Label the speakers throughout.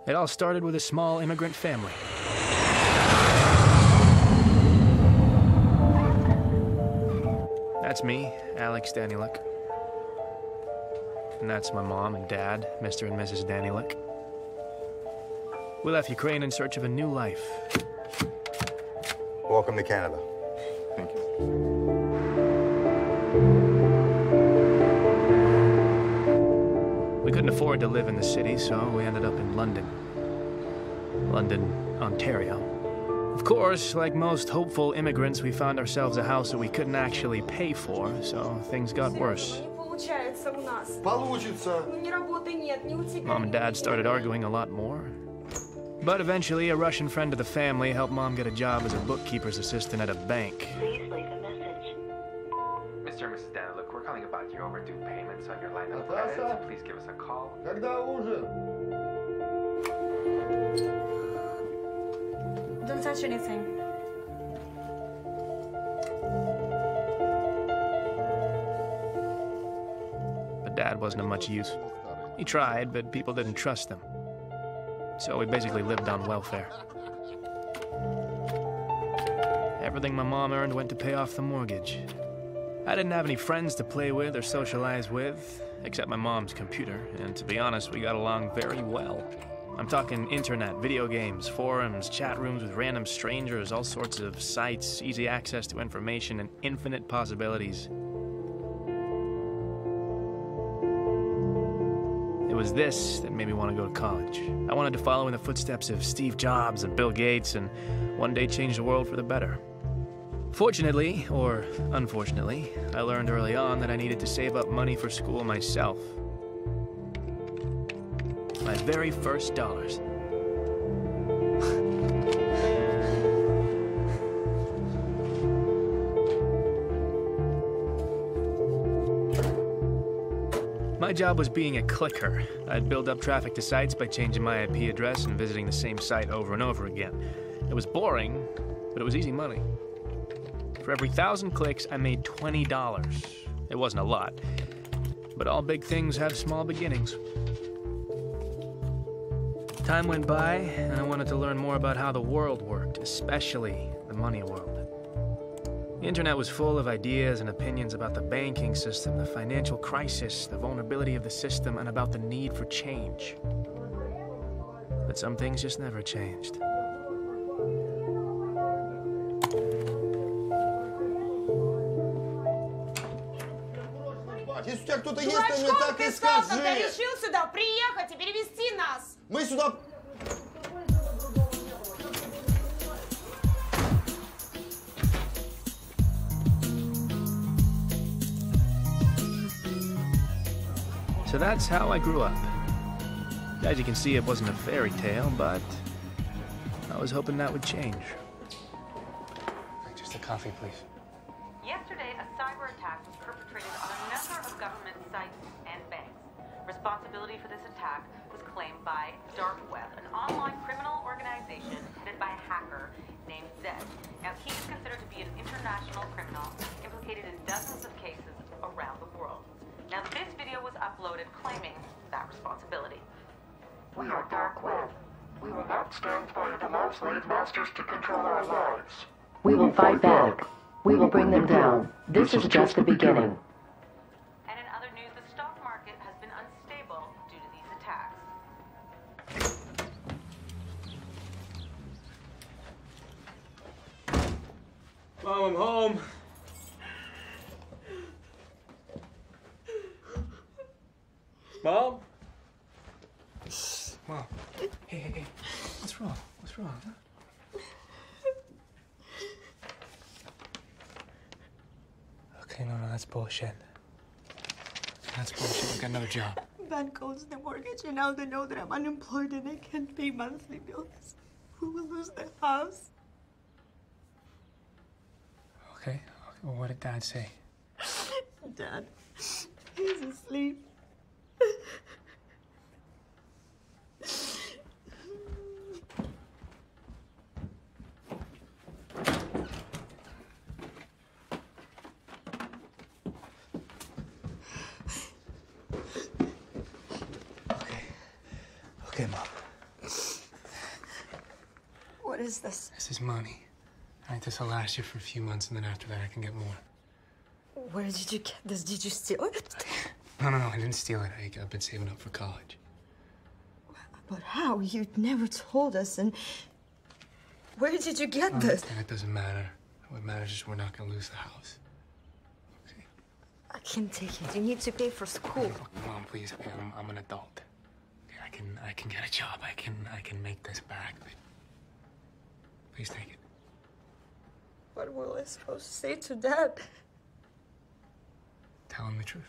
Speaker 1: It all started with a small immigrant family. That's me, Alex Danieluk. And that's my mom and dad, Mr. and Mrs. Danieluk. We left Ukraine in search of a new life.
Speaker 2: Welcome to Canada.
Speaker 3: Thank you.
Speaker 1: We couldn't afford to live in the city, so we ended up in London, Ontario. Of course, like most hopeful immigrants, we found ourselves a house that we couldn't actually pay for, so things got worse. Mom and Dad started arguing a lot more. But eventually, a Russian friend of the family helped Mom get a job as a bookkeeper's assistant at a bank.
Speaker 4: Please leave a message.
Speaker 5: Mr. and Mrs. Danieluk, we're calling about your overdue payments on your line of credit. Please give us a call.
Speaker 6: Don't touch anything.
Speaker 1: But Dad wasn't of much use. He tried, but people didn't trust him. So we basically lived on welfare. Everything my mom earned went to pay off the mortgage. I didn't have any friends to play with or socialize with, except my mom's computer, and to be honest, we got along very well. I'm talking internet, video games, forums, chat rooms with random strangers, all sorts of sites, easy access to information, and infinite possibilities. It was this that made me want to go to college. I wanted to follow in the footsteps of Steve Jobs and Bill Gates and one day change the world for the better. Fortunately, or unfortunately, I learned early on that I needed to save up money for school myself. My very first dollars. My job was being a clicker. I'd build up traffic to sites by changing my IP address and visiting the same site over and over again. It was boring, but it was easy money. For every 1,000 clicks, I made $20. It wasn't a lot, but all big things have small beginnings. Time went by, and I wanted to learn more about how the world worked, especially the money world. The internet was full of ideas and opinions about the banking system, the financial crisis, the vulnerability of the system, and about the need for change. But some things just never changed.
Speaker 2: Если у тебя кто-то есть, ты мне так и скажи.
Speaker 6: Когда решил сюда приехать и перевести нас.
Speaker 2: Мы сюда...
Speaker 1: So that's how I grew up. As you can see, it wasn't a fairy tale, but I was hoping that would change.
Speaker 5: Just a coffee, please.
Speaker 4: Yesterday, a cyber attack was perpetrated on a number of government sites and banks. Responsibility for this attack was claimed by Dark Web, an online criminal organization headed by a hacker named Zed. Now, he is considered to be an international criminal implicated in dozens of cases around the world. Now, this video was uploaded claiming that responsibility.
Speaker 7: We are Dark Web. We will not stand by and allow slave masters to control our lives.
Speaker 8: We will fight back. We will bring them down. This is just the beginning.
Speaker 4: And in other news, the stock market has been unstable due to these attacks.
Speaker 5: Mom, I'm home. Mom? Mom. Hey. What's wrong? What's wrong? Huh? Okay, no, that's bullshit. That's bullshit. I got another job.
Speaker 6: Bank owes the mortgage, and now they know that I'm unemployed and I can't pay monthly bills. We will lose the house.
Speaker 5: Okay. Well, what did Dad say?
Speaker 6: Dad, he's asleep.
Speaker 3: Okay, Mom.
Speaker 6: What is this?
Speaker 3: This is money. All right, this will last you for a few months, and then after that, I can get more.
Speaker 6: Where did you get this? Did you steal it?
Speaker 3: No, I didn't steal it. I've been saving up for college.
Speaker 6: But how? You never told us, and where did you get this?
Speaker 3: That doesn't matter. What matters is we're not gonna lose the house. Okay?
Speaker 6: I can't take it. You need to pay for school.
Speaker 3: Look, Mom, please. Okay, I'm an adult. Okay, I can get a job. I can make this back. But please take it.
Speaker 6: What will I supposed to say to Dad?
Speaker 3: Tell him the truth.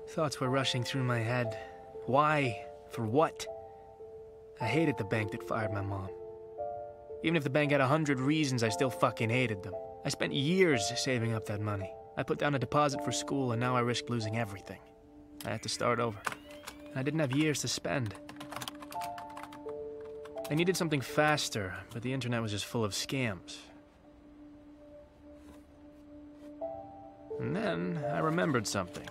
Speaker 1: Thoughts were rushing through my head. Why? For what? I hated the bank that fired my mom. Even if the bank had 100 reasons, I still fucking hated them. I spent years saving up that money. I put down a deposit for school, and now I risked losing everything. I had to start over. And I didn't have years to spend. I needed something faster, but the internet was just full of scams. And then I remembered something.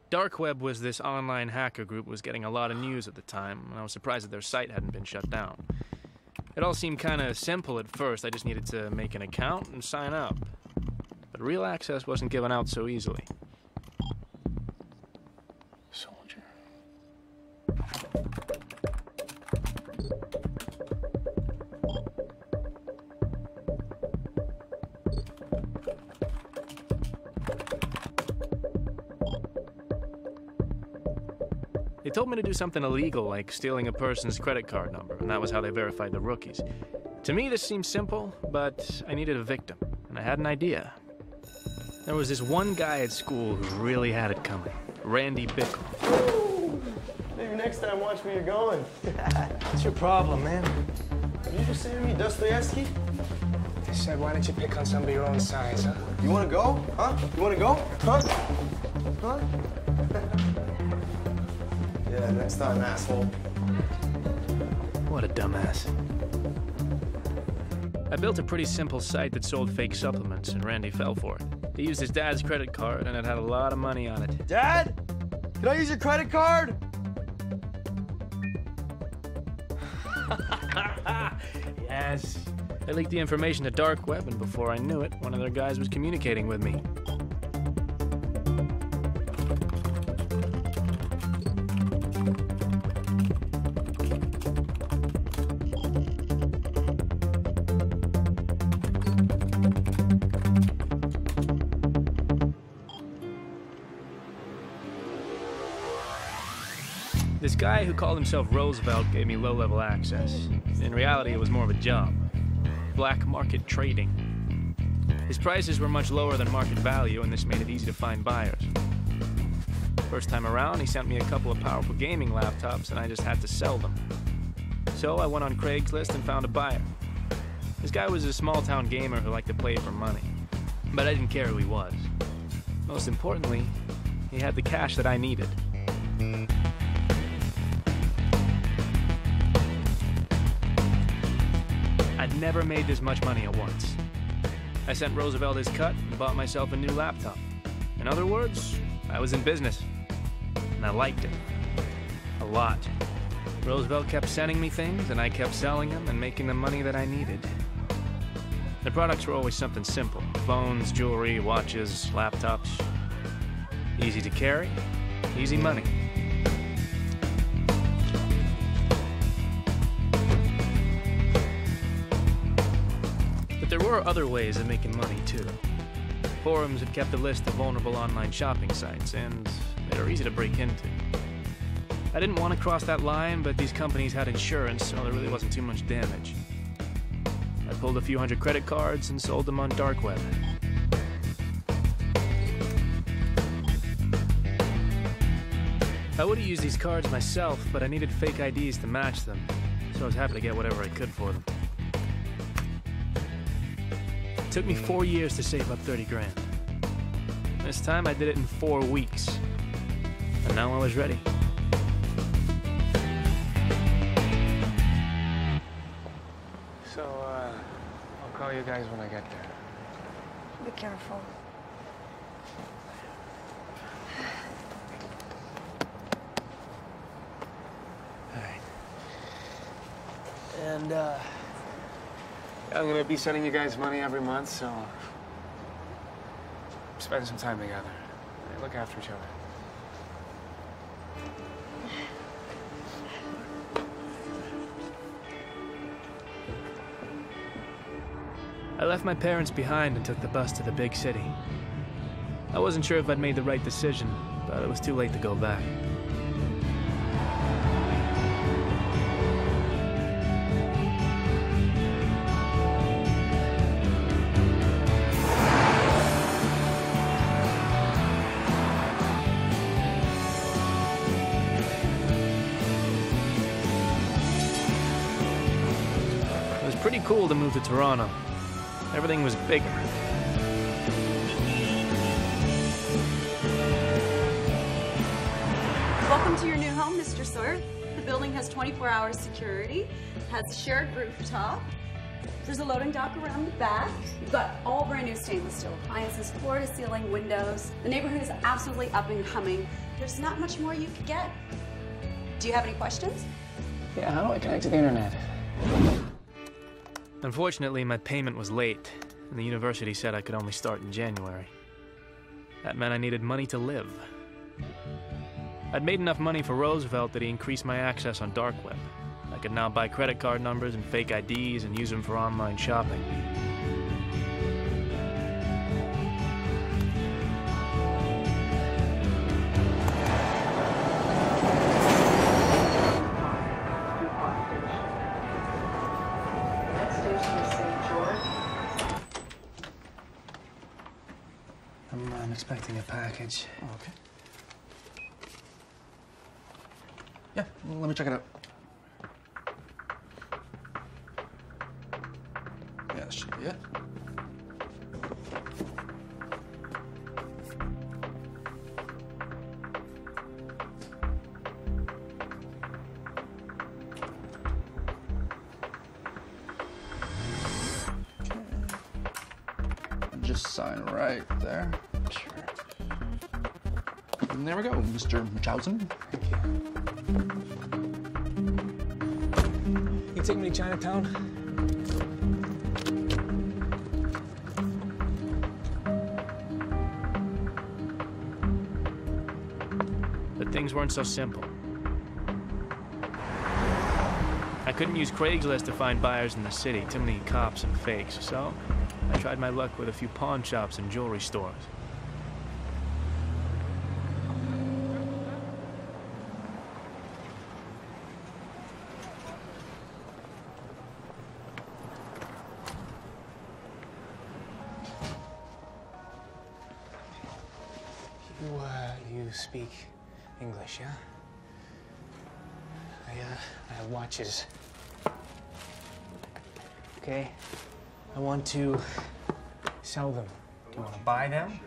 Speaker 1: Dark Web was this online hacker group was getting a lot of news at the time, and I was surprised that their site hadn't been shut down. It all seemed kind of simple at first. I just needed to make an account and sign up. But real access wasn't given out so easily.
Speaker 3: Soldier.
Speaker 1: They told me to do something illegal, like stealing a person's credit card number, and that was how they verified the rookies. To me, this seemed simple, but I needed a victim, and I had an idea. There was this one guy at school who really had it coming, Randy Bickle.
Speaker 2: Maybe next time watch where you're going.
Speaker 3: What's your problem, man?
Speaker 2: Did you just say to me Dostoevsky?
Speaker 3: I said, why don't you pick on somebody your own size, huh?
Speaker 2: You wanna go? Huh? You wanna go? Huh? Huh? Yeah, next time, asshole.
Speaker 1: What a dumbass. I built a pretty simple site that sold fake supplements, and Randy fell for it. He used his dad's credit card, and it had a lot of money on it.
Speaker 2: Dad? Can I use your credit card?
Speaker 1: Yes. They leaked the information to Dark Web, and before I knew it, one of their guys was communicating with me. This guy who called himself Roosevelt gave me low-level access. In reality, it was more of a job. Black market trading. His prices were much lower than market value, and this made it easy to find buyers. First time around, he sent me a couple of powerful gaming laptops, and I just had to sell them. So I went on Craigslist and found a buyer. This guy was a small-town gamer who liked to play for money. But I didn't care who he was. Most importantly, he had the cash that I needed. I'd never made this much money at once. I sent Roosevelt his cut and bought myself a new laptop. In other words, I was in business. And I liked it. A lot. Roosevelt kept sending me things, and I kept selling them and making the money that I needed. The products were always something simple. Phones, jewelry, watches, laptops. Easy to carry, easy money. There were other ways of making money, too. Forums had kept a list of vulnerable online shopping sites, and they were easy to break into. I didn't want to cross that line, but these companies had insurance, so there really wasn't too much damage. I pulled a few hundred credit cards and sold them on Dark Web. I would have used these cards myself, but I needed fake IDs to match them, so I was happy to get whatever I could for them. It took me 4 years to save up 30 grand. This time I did it in 4 weeks. And now I was ready.
Speaker 3: tell you guys when I get there.
Speaker 6: Be careful.
Speaker 3: All right. And, I'm gonna be sending you guys money every month, so spend some time together. Look after each other.
Speaker 1: I left my parents behind and took the bus to the big city. I wasn't sure if I'd made the right decision, but it was too late to go back. It was pretty cool to move to Toronto. Everything was bigger.
Speaker 9: Welcome to your new home, Mr. Sawyer. The building has 24-hour security, has a shared rooftop. There's a loading dock around the back. You've got all brand new stainless steel appliances, floor-to-ceiling windows. The neighborhood is absolutely up and coming. There's not much more you could get. Do you have any questions?
Speaker 3: Yeah, how do I connect to the internet?
Speaker 1: Unfortunately, my payment was late, and the university said I could only start in January. That meant I needed money to live. I'd made enough money for Roosevelt that he increased my access on dark web. I could now buy credit card numbers and fake IDs and use them for online shopping.
Speaker 3: I'm expecting a package.
Speaker 2: Oh, okay. Yeah, well, let me check it out. Yeah, that should be it. Just sign right there. Sure. And there we go, Mr. Munchausen.
Speaker 3: Thank you. You take me to Chinatown?
Speaker 1: But things weren't so simple. I couldn't use Craigslist to find buyers in the city, too many cops and fakes, so I tried my luck with a few pawn shops and jewelry stores.
Speaker 3: You speak English, yeah? I have watches. Okay? I want to sell them. Do you want to buy them?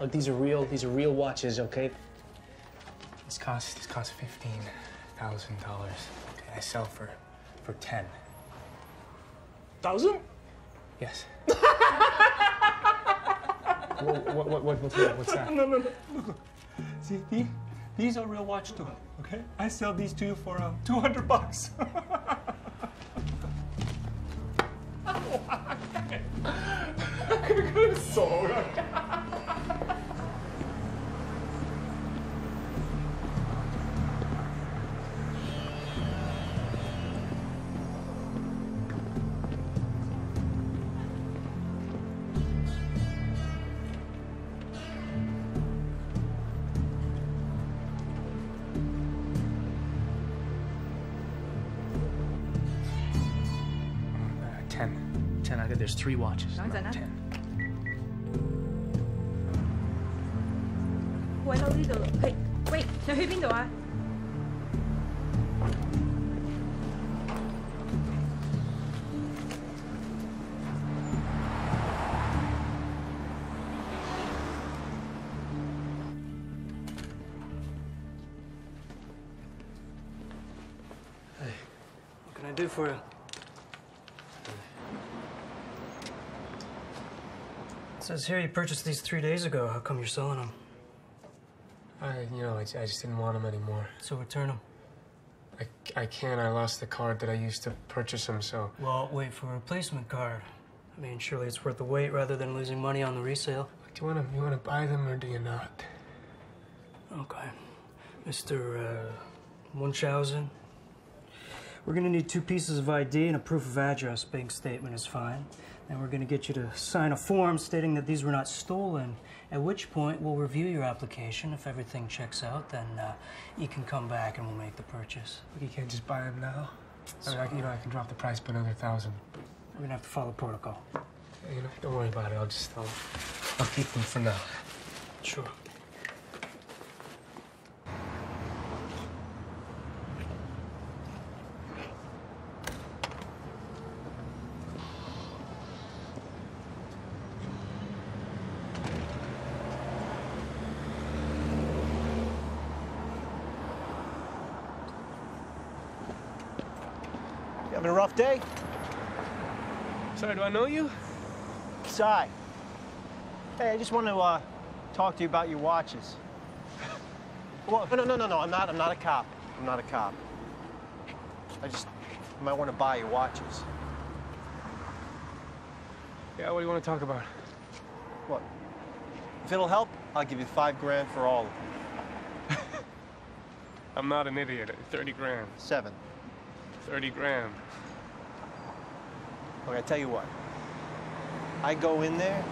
Speaker 3: Look, these are real watches, okay? This costs $15,000. Okay, I sell for 10.
Speaker 2: 1,000?
Speaker 3: Yes. What's that?
Speaker 2: No. See, these are real watch too, okay? I sell these to you for $200. So
Speaker 1: There's 3 watches.
Speaker 9: 等陣啦。
Speaker 1: 10.
Speaker 9: 喂，到呢度。喂，你去邊度啊？
Speaker 2: what can I do?
Speaker 10: do for you? It says here you purchased these 3 days ago. How come you're selling them?
Speaker 3: I just didn't want them anymore.
Speaker 10: So return them.
Speaker 3: I can't. I lost the card that I used to purchase them, so...
Speaker 10: Well, wait for a replacement card. I mean, surely it's worth the wait rather than losing money on the resale.
Speaker 3: Do you want to buy them or do you not?
Speaker 10: Okay. Mr. Munchausen, we're gonna need 2 pieces of ID and a proof of address. Bank statement is fine. And we're gonna get you to sign a form stating that these were not stolen, at which point we'll review your application. If everything checks out, then you can come back and we'll make the purchase.
Speaker 3: You can't just buy them now? I can drop the price by another 1,000.
Speaker 10: We're gonna have to follow protocol.
Speaker 3: Don't worry about it. I'll keep them for now.
Speaker 10: Sure.
Speaker 11: You having a rough day?
Speaker 1: Sorry, do I know you?
Speaker 11: Cy. Hey, I just want to talk to you about your watches. Well, no. I'm not a cop. I'm not a cop. I might want to buy your watches.
Speaker 3: Yeah, what do you want to talk about?
Speaker 11: What? If it'll help, I'll give you $5 grand for all of them.
Speaker 3: I'm not an idiot. 30 grand.
Speaker 11: 7.
Speaker 3: 30 grand.
Speaker 11: Okay, I tell you what. I go in there,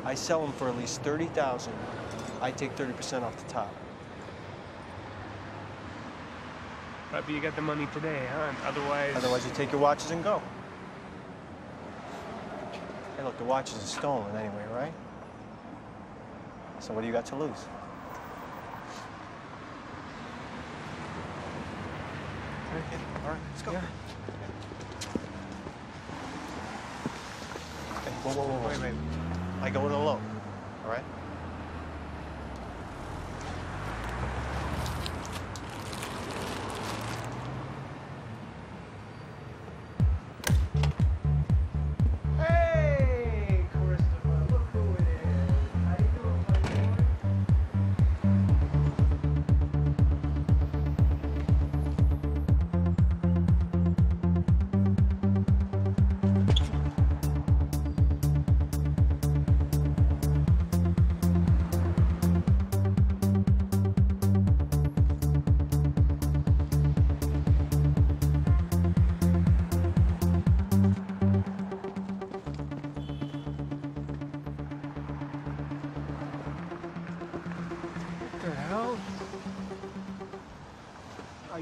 Speaker 11: I sell them for at least $30,000. I take 30% off the top.
Speaker 3: Right, but you got the money today, huh?
Speaker 11: Otherwise, you take your watches and go. Hey, look, the watches are stolen anyway, right? So what do you got to lose? Okay, all right, let's go.
Speaker 3: Yeah.
Speaker 11: Okay, whoa. Wait. I go in alone, all right? Hey, Christopher, look who it is. How you doing, my boy?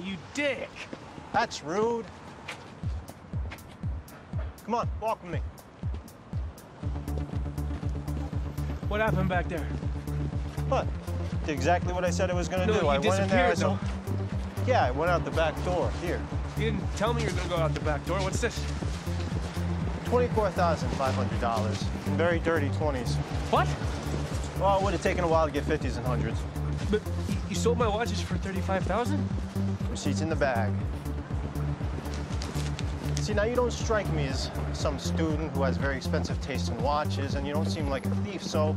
Speaker 1: You dick!
Speaker 11: That's rude. Come on, walk with me.
Speaker 1: What happened back there?
Speaker 11: What? Did exactly what I said I was gonna do. I went in there. Yeah, I went out the back door. Here.
Speaker 1: You didn't tell me you were gonna go out the back door. What's this?
Speaker 11: $24,500 in very dirty 20s.
Speaker 1: What?
Speaker 11: Well, it would have taken a while to get 50s and 100s.
Speaker 1: But you sold my watches for $35,000?
Speaker 11: Receipts in the bag. See, now you don't strike me as some student who has very expensive taste in watches, and you don't seem like a thief, so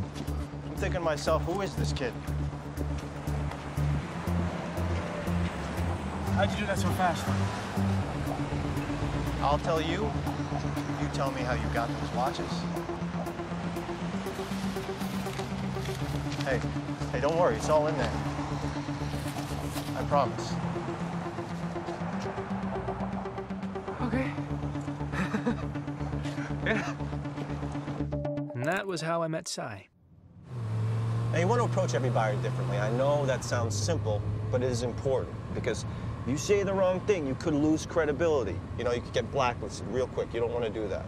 Speaker 11: I'm thinking to myself, who is this kid?
Speaker 1: How'd you do that so fast?
Speaker 11: I'll tell you. You tell me how you got those watches. Hey, don't worry, it's all in there. I promise.
Speaker 1: Okay. Yeah. And that was how I met Cy.
Speaker 11: Now, you want to approach every buyer differently. I know that sounds simple, but it is important, because if you say the wrong thing, you could lose credibility. You know, you could get blacklisted real quick. You don't want to do that.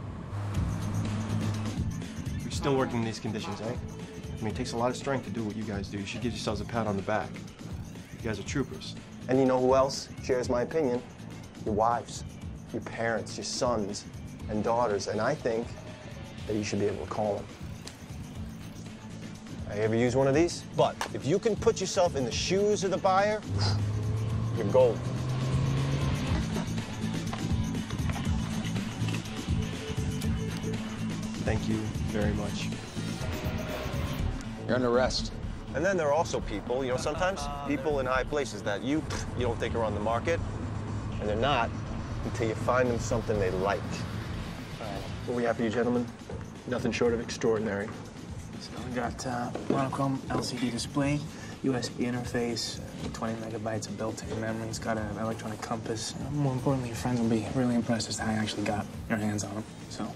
Speaker 11: You're still working in these conditions, eh? I mean, it takes a lot of strength to do what you guys do. You should give yourselves a pat on the back. You guys are troopers. And you know who else shares my opinion? Your wives, your parents, your sons and daughters. And I think that you should be able to call them. I ever use one of these? But if you can put yourself in the shoes of the buyer, you're gold. Thank you very much.
Speaker 12: You're under arrest.
Speaker 11: And then there are also people, you know, sometimes people in high places that you don't think are on the market, and they're not until you find them something they like. What we have for you, gentlemen? Nothing short of extraordinary.
Speaker 3: So we got monochrome LCD display, USB interface, 20 megabytes of built-in memory. It's got an electronic compass. More importantly, your friends will be really impressed as to how you actually got your hands on them. So,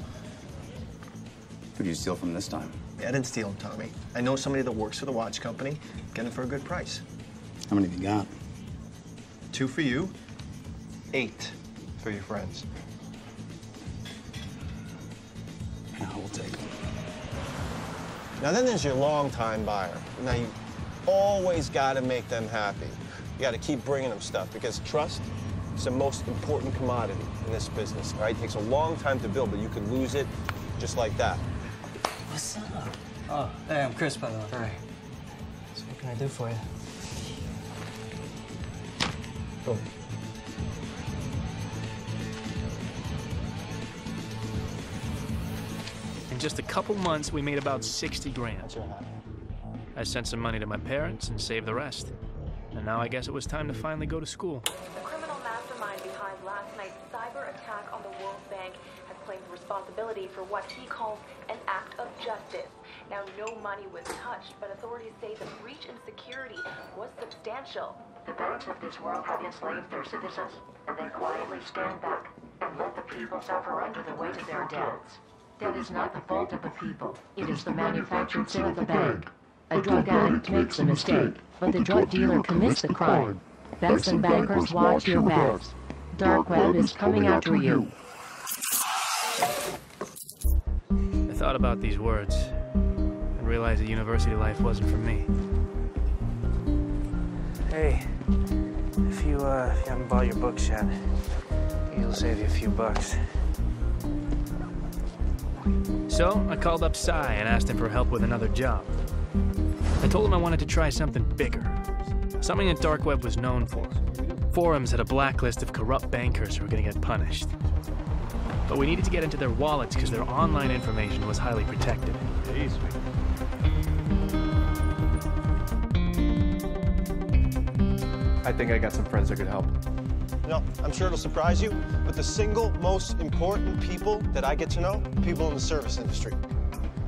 Speaker 12: Who did you steal from this time?
Speaker 11: I didn't steal them, Tommy. I know somebody that works for the watch company. Get them for a good price.
Speaker 12: How many have you got?
Speaker 11: 2 for you, 8 for your friends.
Speaker 12: Yeah, we'll take them.
Speaker 11: Now then there's your long-time buyer. Now you always got to make them happy. You got to keep bringing them stuff because trust is the most important commodity in this business, all right? It takes a long time to build, but you could lose it just like that.
Speaker 10: What's up? Oh, hey, I'm Chris, by the way.
Speaker 3: Hi.
Speaker 10: So what can I do for you?
Speaker 11: Boom.
Speaker 1: In just a couple months, we made about 60 grand. I sent some money to my parents and saved the rest. And now I guess it was time to finally go to school.
Speaker 4: The criminal mastermind behind last night's cyber attack on the World Bank has claimed responsibility for what he calls an act of justice. Now, no money was touched, but authorities say the breach in security was substantial.
Speaker 8: The banks of this world have enslaved their citizens, and they quietly stand back and let the people suffer under the weight of their debts. That is not the fault of the people. It is the manufactured sin of the bank. A drug addict makes a mistake, but the drug dealer commits the crime. Banks and bankers, watch your backs. Dark web is coming after you.
Speaker 1: I thought about these words and realized that university life wasn't for me.
Speaker 3: Hey, if you haven't bought your books yet, it'll save you a few bucks.
Speaker 1: So I called up Cy and asked him for help with another job. I told him I wanted to try something bigger, something that Dark Web was known for. Forums had a blacklist of corrupt bankers who were going to get punished. But we needed to get into their wallets because their online information was highly protected.
Speaker 11: Jeez.
Speaker 13: I think I got some friends that could help.
Speaker 11: You know, I'm sure it'll surprise you, but the single most important people that I get to know, people in the service industry.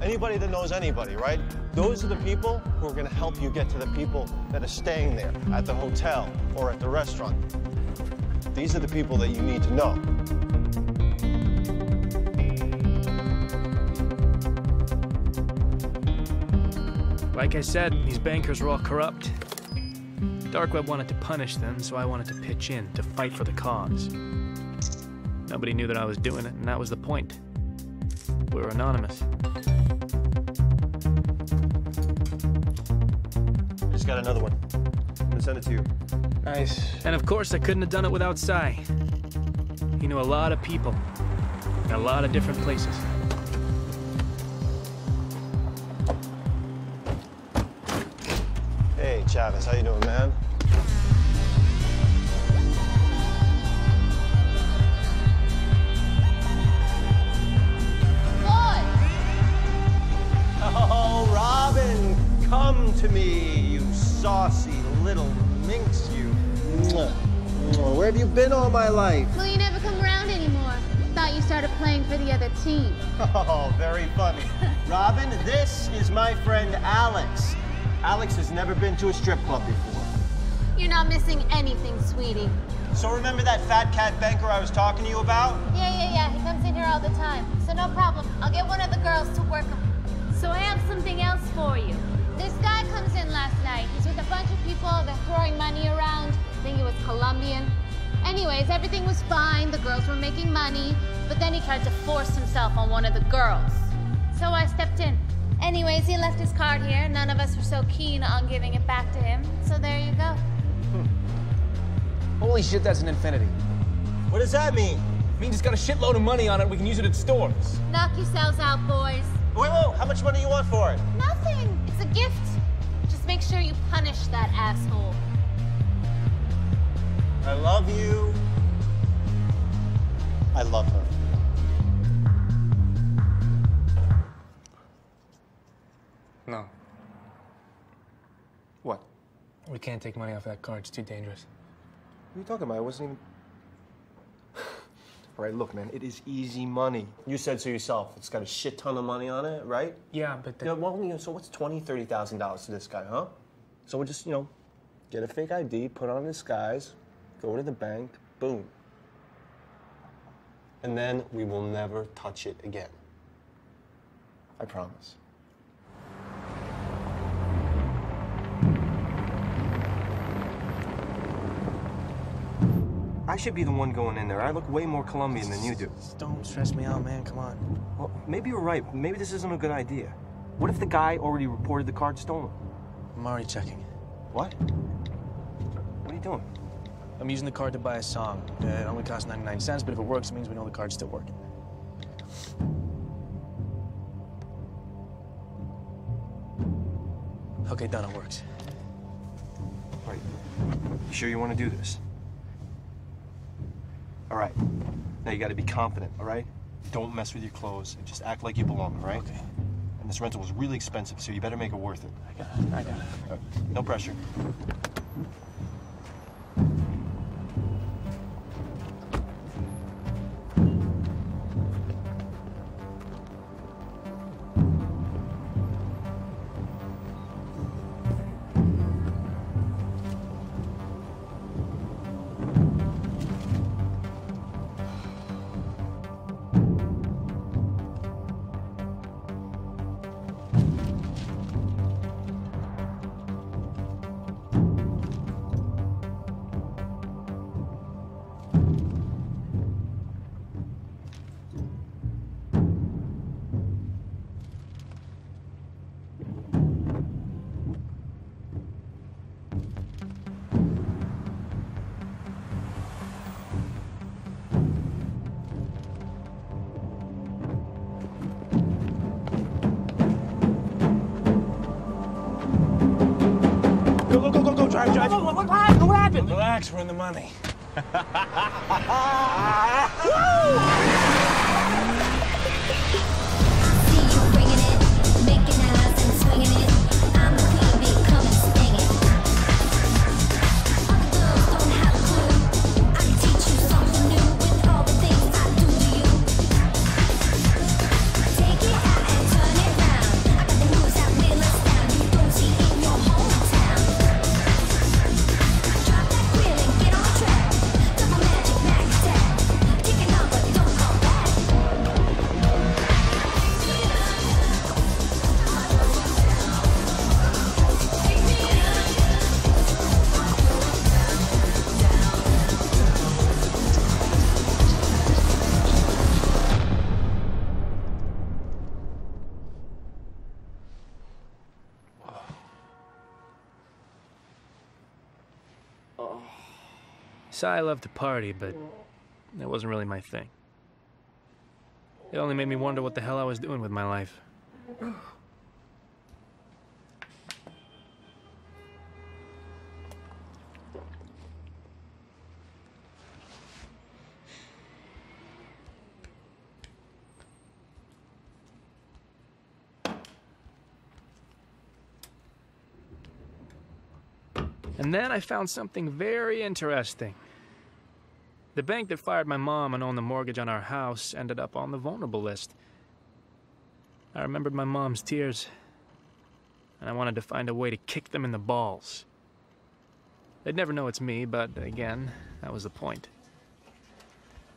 Speaker 11: Anybody that knows anybody, right? Those are the people who are going to help you get to the people that are staying there at the hotel or at the restaurant. These are the people that you need to know.
Speaker 1: Like I said, these bankers were all corrupt. Dark Web wanted to punish them, so I wanted to pitch in to fight for the cause. Nobody knew that I was doing it, and that was the point. We were anonymous.
Speaker 11: Just got another one. I'm gonna send it to you.
Speaker 3: Nice.
Speaker 1: And of course, I couldn't have done it without Cy. He knew a lot of people in a lot of different places.
Speaker 11: Hey, Chavez, how you doing, man? Oh, Robin, come to me, you saucy little minx, you. Where have you been all my life?
Speaker 14: Well, you never come around anymore. Thought you started playing for the other team.
Speaker 11: Oh, very funny. Robin, this is my friend Alex. Alex has never been to a strip club before.
Speaker 14: You're not missing anything, sweetie.
Speaker 11: So remember that fat cat banker I was talking to you about?
Speaker 14: Yeah. He comes in here all the time. So no problem. I'll get one of the girls to work him. So I have something else for you. This guy comes in last night. He's with a bunch of people. They're throwing money around. I think he was Colombian. Anyways, everything was fine. The girls were making money. But then he tried to force himself on one of the girls. So I stepped in. Anyways, he left his card here. None of us were so keen on giving it back to him. So there you go.
Speaker 3: Holy shit, that's an infinity.
Speaker 11: What does that mean?
Speaker 3: It means it's got a shitload of money on it. We can use it at stores.
Speaker 14: Knock yourselves out, boys.
Speaker 11: Wait, how much money you want for it?
Speaker 14: Nothing. It's a gift. Just make sure you punish that asshole.
Speaker 11: I love you. I love her.
Speaker 3: No.
Speaker 11: What?
Speaker 3: We can't take money off that card. It's too dangerous.
Speaker 11: What are you talking about? I wasn't even... All right, look, man, it is easy money. You said so yourself. It's got a shit ton of money on it, right?
Speaker 3: Yeah, but...
Speaker 11: Yeah, well, so what's $20,000, $30,000 to this guy, huh? So we'll just, get a fake ID, put on a disguise, go to the bank, boom. And then we will never touch it again. I promise. I should be the one going in there. I look way more Colombian than you do.
Speaker 3: Don't stress me out, man. Come on.
Speaker 11: Well, maybe you're right. Maybe this isn't a good idea. What if the guy already reported the card stolen?
Speaker 3: I'm already checking.
Speaker 11: What? What are you doing?
Speaker 3: I'm using the card to buy a song. It only costs 99 cents, but if it works, it means we know the card's still working. Okay, done. It works.
Speaker 11: All right. You sure you want to do this? All right. Now you got to be confident, all right? Don't mess with your clothes and just act like you belong, all right?
Speaker 3: Okay.
Speaker 11: And this rental was really expensive, so you better make it worth it.
Speaker 3: I got it. I got it.
Speaker 11: All right. No pressure.
Speaker 3: Go, drive. What happened? Relax, we're in the money.
Speaker 1: So I loved to party, but that wasn't really my thing. It only made me wonder what the hell I was doing with my life. And then I found something very interesting. The bank that fired my mom and owned the mortgage on our house ended up on the vulnerable list. I remembered my mom's tears, and I wanted to find a way to kick them in the balls. They'd never know it's me, but again, that was the point.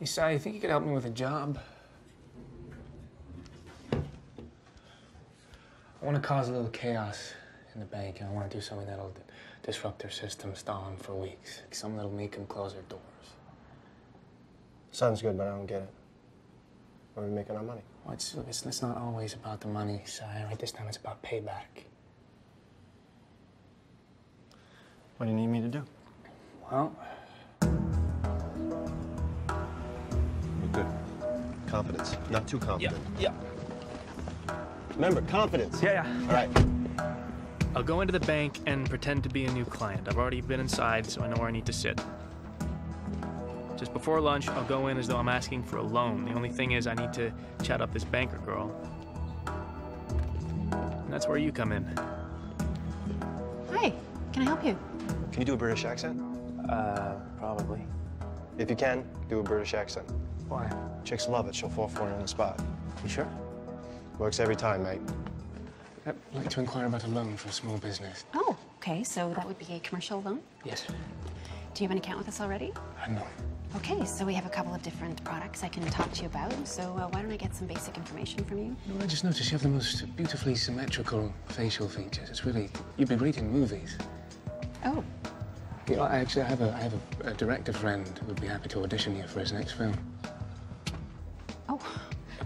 Speaker 3: Isai, you think you could help me with a job? I want to cause a little chaos in the bank, and I want to do something that'll disrupt their system, stall them for weeks. Something that'll make them close their doors.
Speaker 11: Sounds good, but I don't get it. Where are we making our money?
Speaker 3: Well, it's not always about the money, Isai. Right? This time it's about payback.
Speaker 11: What do you need me to do?
Speaker 3: Well...
Speaker 11: We're good. Confidence. Not too confident.
Speaker 1: Yeah.
Speaker 11: Remember, confidence.
Speaker 1: Yeah.
Speaker 11: All right.
Speaker 1: I'll go into the bank and pretend to be a new client. I've already been inside, so I know where I need to sit. Just before lunch, I'll go in as though I'm asking for a loan. The only thing is I need to chat up this banker girl. And that's where you come in.
Speaker 15: Hi, can I help you?
Speaker 11: Can you do a British accent?
Speaker 3: Probably.
Speaker 11: If you can, do a British accent.
Speaker 3: Why?
Speaker 11: Chicks love it. She'll fall for it on the spot.
Speaker 3: You sure?
Speaker 11: Works every time, mate.
Speaker 3: I'd like to inquire about a loan for a small business.
Speaker 15: Oh, okay, so that would be a commercial loan?
Speaker 3: Yes.
Speaker 15: Do you have an account with us already?
Speaker 3: No.
Speaker 15: Okay, so we have a couple of different products I can talk to you about. So why don't I get some basic information from you?
Speaker 3: No, I just noticed you have the most beautifully symmetrical facial features. It's really, you'd be great in movies.
Speaker 15: Oh.
Speaker 3: You know, I have a director friend who would be happy to audition you for his next film.
Speaker 15: Oh.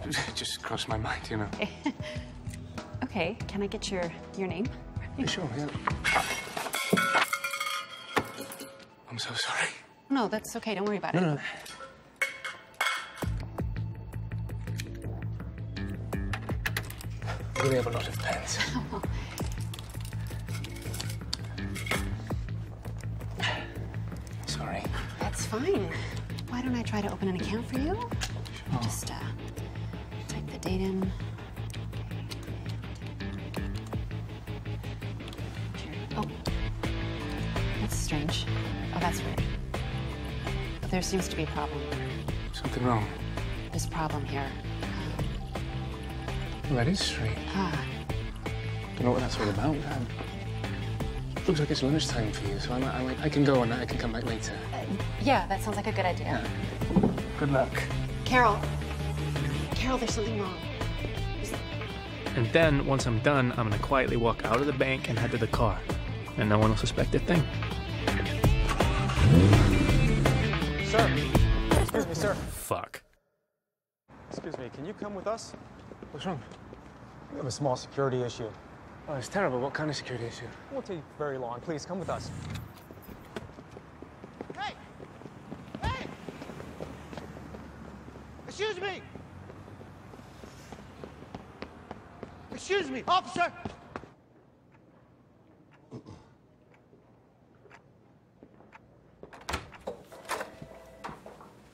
Speaker 3: It just crossed my mind, you know.
Speaker 15: Okay, can I get your name?
Speaker 3: Yeah, sure, yeah. I'm so sorry.
Speaker 15: No, that's okay. Don't worry about it.
Speaker 3: No. We have a lot of pens. Sorry.
Speaker 15: That's fine. Why don't I try to open an account for you?
Speaker 3: Sure.
Speaker 15: Just type the date in. Oh, that's strange. Oh, that's weird. There seems to be a problem.
Speaker 3: Something wrong.
Speaker 15: There's a problem here.
Speaker 3: Well, that is strange. You know what that's all about? Looks like it's lunchtime for you, so I can go and I can come back later.
Speaker 15: Yeah, that sounds like a good idea.
Speaker 3: Yeah. Good luck.
Speaker 15: Carol, there's something wrong.
Speaker 1: And then, once I'm done, I'm gonna quietly walk out of the bank and head to the car. And no one will suspect a thing.
Speaker 2: Sir. Excuse me, sir.
Speaker 1: Fuck.
Speaker 2: Excuse me, can you come with us?
Speaker 3: What's wrong?
Speaker 2: We have a small security issue.
Speaker 3: Oh, it's terrible. What kind of security issue?
Speaker 2: It won't take very long. Please, come with us.
Speaker 16: Hey! Hey! Excuse me! Excuse me, officer!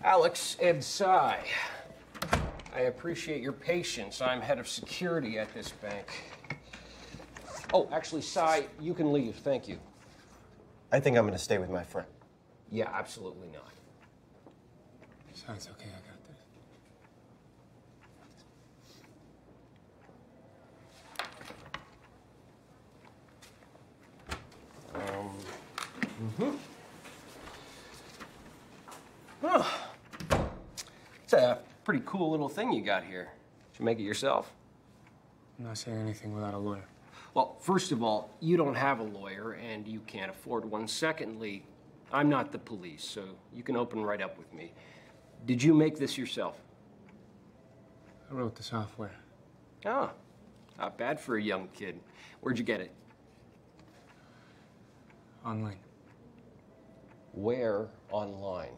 Speaker 17: Alex Ed Tsai. I appreciate your patience. I'm head of security at this bank. Oh, actually, Tsai, you can leave. Thank you.
Speaker 11: I think I'm going to stay with my friend.
Speaker 17: Yeah, absolutely not.
Speaker 3: Tsai, it's okay. I got this.
Speaker 17: Oh. It's a pretty cool little thing you got here. Did you make it yourself?
Speaker 3: I'm not saying anything without a lawyer.
Speaker 17: Well, first of all, you don't have a lawyer and you can't afford one. Secondly, I'm not the police, so you can open right up with me. Did you make this yourself?
Speaker 3: I wrote the software.
Speaker 17: Ah, not bad for a young kid. Where'd you get it?
Speaker 3: Online.
Speaker 17: Where online?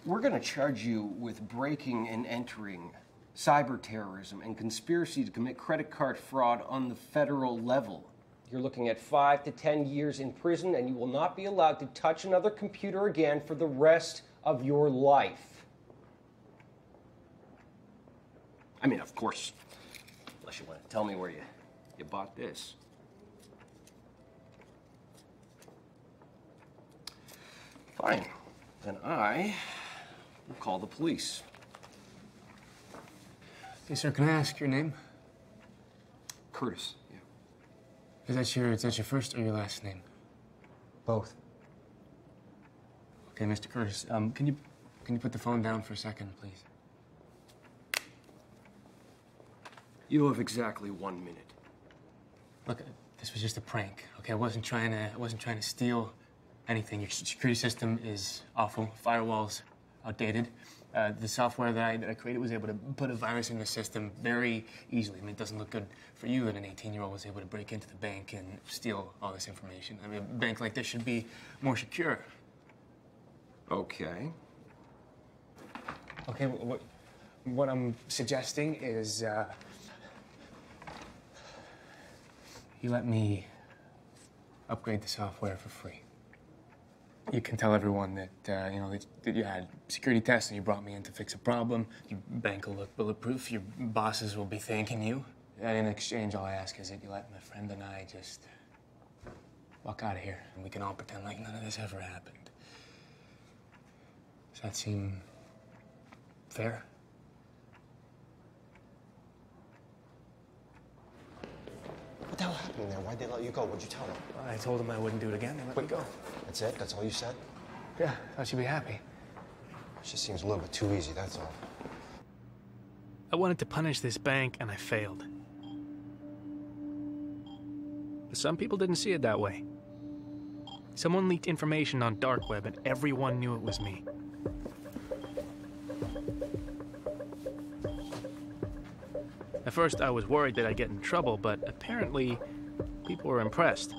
Speaker 17: We're going to charge you with breaking and entering, cyber terrorism, and conspiracy to commit credit card fraud on the federal level. You're looking at 5 to 10 years in prison, and you will not be allowed to touch another computer again for the rest of your life. I mean, of course, unless you want to tell me where you bought this. Fine. Then I will call the police.
Speaker 3: Hey, sir, can I ask your name?
Speaker 17: Curtis, yeah.
Speaker 3: Is that your first or your last name?
Speaker 17: Both.
Speaker 3: Okay, Mr. Curtis, can you put the phone down for a second, please?
Speaker 17: You have exactly 1 minute.
Speaker 3: Look, this was just a prank, okay? I wasn't trying to steal anything. Your security system is awful. Firewall's outdated. The software that I created was able to put a virus in the system very easily. I mean, it doesn't look good for you that an 18-year-old was able to break into the bank and steal all this information. I mean, a bank like this should be more secure.
Speaker 17: Okay.
Speaker 3: Okay, what I'm suggesting is you let me upgrade the software for free. You can tell everyone that, you know, that you had security tests and you brought me in to fix a problem. Your bank will look bulletproof. Your bosses will be thanking you. And in exchange, all I ask is that you let my friend and I just walk out of here, and we can all pretend like none of this ever happened. Does that seem fair?
Speaker 11: What the hell happened there? Why'd they let you go? What'd you tell them?
Speaker 3: I told them I wouldn't do it again. They let me go.
Speaker 11: That's it? That's all you said?
Speaker 3: Yeah, thought you'd be happy.
Speaker 11: It just seems a little bit too easy, that's all.
Speaker 1: I wanted to punish this bank, and I failed. But some people didn't see it that way. Someone leaked information on dark web, and everyone knew it was me. At first, I was worried that I'd get in trouble, but apparently, people were impressed.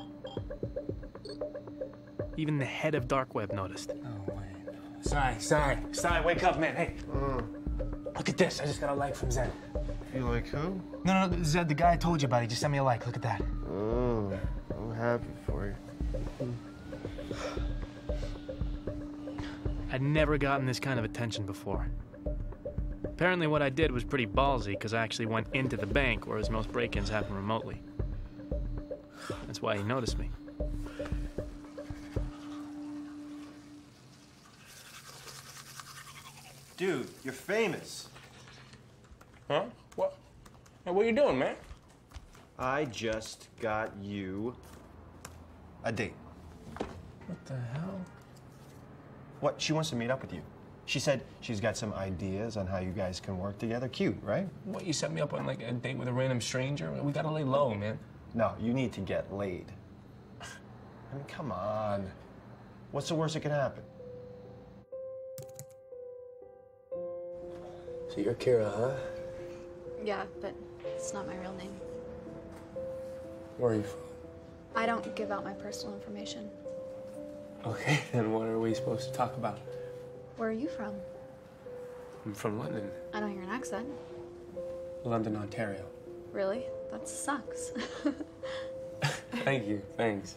Speaker 1: Even the head of dark web noticed.
Speaker 3: Oh, wait. Sorry, wake up, man. Hey. Look at this. I just got a like from Zed.
Speaker 11: You like who?
Speaker 3: No, Zed, the guy I told you about. He just sent me a like. Look at that.
Speaker 11: Oh, I'm happy for you.
Speaker 1: I'd never gotten this kind of attention before. Apparently what I did was pretty ballsy, because I actually went into the bank, whereas most break-ins happen remotely. That's why he noticed me.
Speaker 11: Dude, you're famous.
Speaker 3: Huh? What? Hey, what are you doing, man?
Speaker 11: I just got you a date.
Speaker 3: What the hell?
Speaker 11: What? She wants to meet up with you. She said she's got some ideas on how you guys can work together. Cute, right?
Speaker 3: What, you set me up on, like, a date with a random stranger? We gotta lay low, man.
Speaker 11: No, you need to get laid. I mean, come on. What's the worst that can happen?
Speaker 3: So you're Kira, huh?
Speaker 9: Yeah, but it's not my real name.
Speaker 3: Where are you from?
Speaker 9: I don't give out my personal information.
Speaker 3: Okay, then what are we supposed to talk about?
Speaker 9: Where are you from?
Speaker 3: I'm from London.
Speaker 9: I don't hear an accent.
Speaker 3: London, Ontario.
Speaker 9: Really? That sucks.
Speaker 3: Thank you, thanks.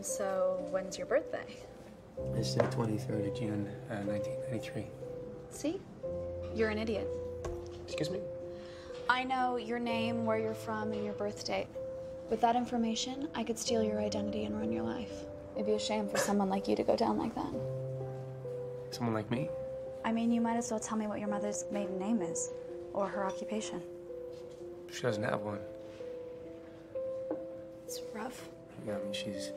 Speaker 9: So when's your birthday?
Speaker 3: It's the 23rd of June, 1993.
Speaker 9: See? You're an idiot.
Speaker 3: Excuse me?
Speaker 9: I know your name, where you're from, and your birth date. With that information, I could steal your identity and run your life. It'd be a shame for someone like you to go down like that.
Speaker 3: Someone like me?
Speaker 9: I mean, you might as well tell me what your mother's maiden name is, or her occupation.
Speaker 3: She doesn't have one.
Speaker 9: It's rough.
Speaker 3: Yeah, I mean, she's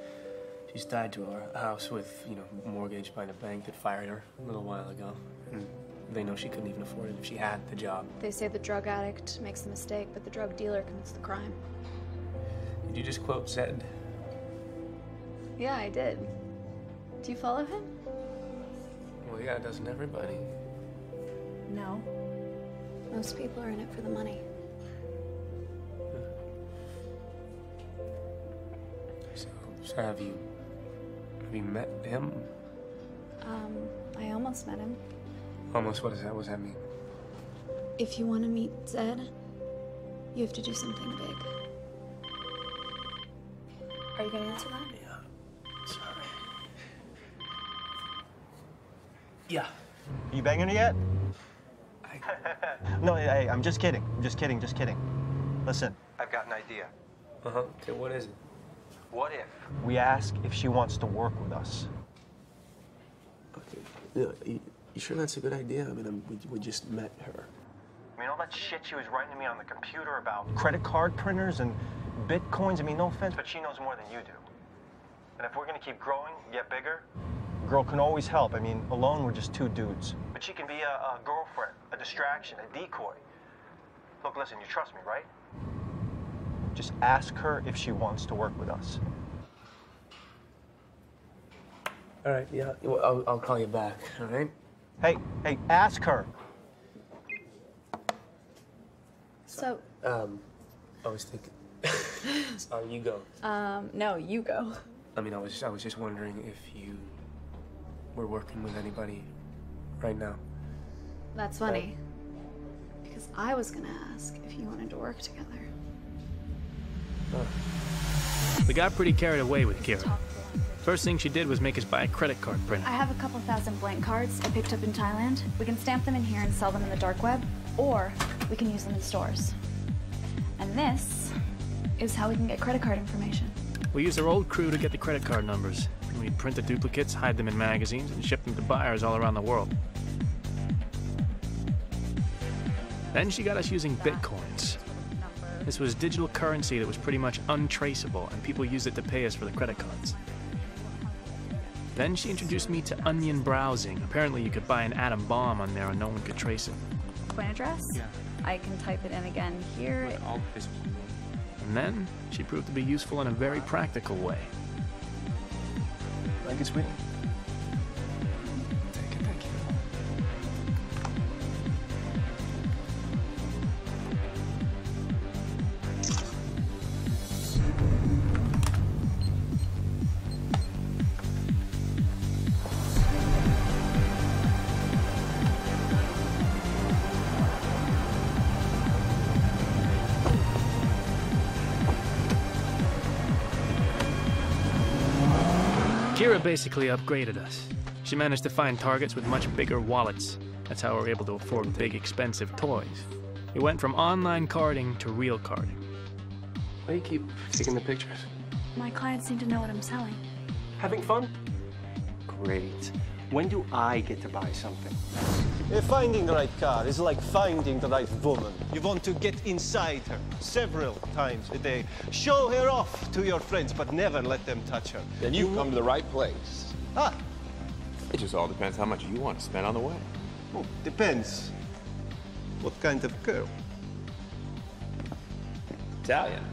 Speaker 3: tied to our house with, you know, mortgaged by the bank that fired her a little while ago. And they know she couldn't even afford it if she had the job.
Speaker 9: They say the drug addict makes the mistake, but the drug dealer commits the crime.
Speaker 3: Did you just quote Zed?
Speaker 9: Yeah, I did. Do you follow him?
Speaker 3: Well, yeah, doesn't everybody?
Speaker 9: No. Most people are in it for the money.
Speaker 3: So have you met him?
Speaker 9: I almost met him.
Speaker 3: Almost, what is that? What does that mean?
Speaker 9: If you want to meet Zed, you have to do something big. Are you gonna answer that?
Speaker 3: Yeah. Sorry. Yeah.
Speaker 11: Are you banging her yet? No, hey, I'm just kidding. I'm just kidding. Listen, I've got an idea.
Speaker 3: Uh-huh. Okay, what is it?
Speaker 11: What if we ask if she wants to work with us?
Speaker 3: Okay. Yeah, you sure that's a good idea? I mean, we just met her.
Speaker 11: I mean, all that shit she was writing to me on the computer about credit card printers and bitcoins, I mean, no offense, but she knows more than you do. And if we're gonna keep growing, get bigger, a girl can always help. I mean, alone we're just two dudes. But she can be a girlfriend, a distraction, a decoy. Look, listen, you trust me, right? Just ask her if she wants to work with us.
Speaker 3: All right, yeah, well, I'll call you back, all right?
Speaker 11: Hey, ask her.
Speaker 9: So,
Speaker 3: I was thinking, sorry, you go.
Speaker 9: no, you go.
Speaker 3: I mean, I was just wondering if you were working with anybody right now.
Speaker 9: That's funny. Because I was gonna ask if you wanted to work together.
Speaker 1: We got pretty carried away with Kira. First thing she did was make us buy a credit card printer.
Speaker 9: I have a couple thousand blank cards I picked up in Thailand. We can stamp them in here and sell them in the dark web, or we can use them in stores. And this is how we can get credit card information.
Speaker 1: We used our old crew to get the credit card numbers. We'd print the duplicates, hide them in magazines, and ship them to buyers all around the world. Then she got us using bitcoins. This was digital currency that was pretty much untraceable, and people used it to pay us for the credit cards. Then she introduced me to onion browsing. Apparently you could buy an atom bomb on there and no one could trace it.
Speaker 9: Coin address? Yeah. I can type it in again here.
Speaker 1: And then she proved to be useful in a very practical way.
Speaker 11: Like it, sweetie?
Speaker 1: Kira basically upgraded us. She managed to find targets with much bigger wallets. That's how we were able to afford big, expensive toys. We went from online carding to real carding.
Speaker 17: Why do you keep taking the pictures?
Speaker 9: My clients need to know what I'm selling.
Speaker 11: Having fun? Great. When do I get to buy something? Finding the right car is like finding the right woman. You want to get inside her several times a day. Show her off to your friends, but never let them touch her.
Speaker 18: Then you've come to the right place.
Speaker 11: Ah.
Speaker 18: It just all depends how much you want to spend on the way.
Speaker 11: Well, depends. What kind of girl?
Speaker 18: Italian.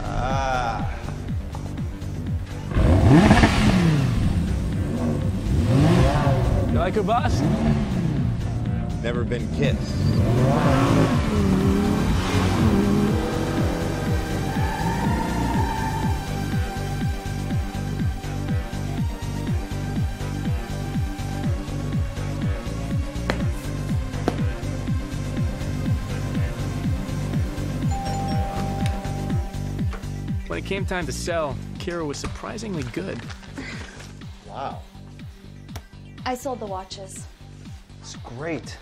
Speaker 11: Ah.
Speaker 1: You like her, boss?
Speaker 18: Never been kissed.
Speaker 1: When it came time to sell, Kira was surprisingly good.
Speaker 11: Wow.
Speaker 9: I sold the watches.
Speaker 11: It's great.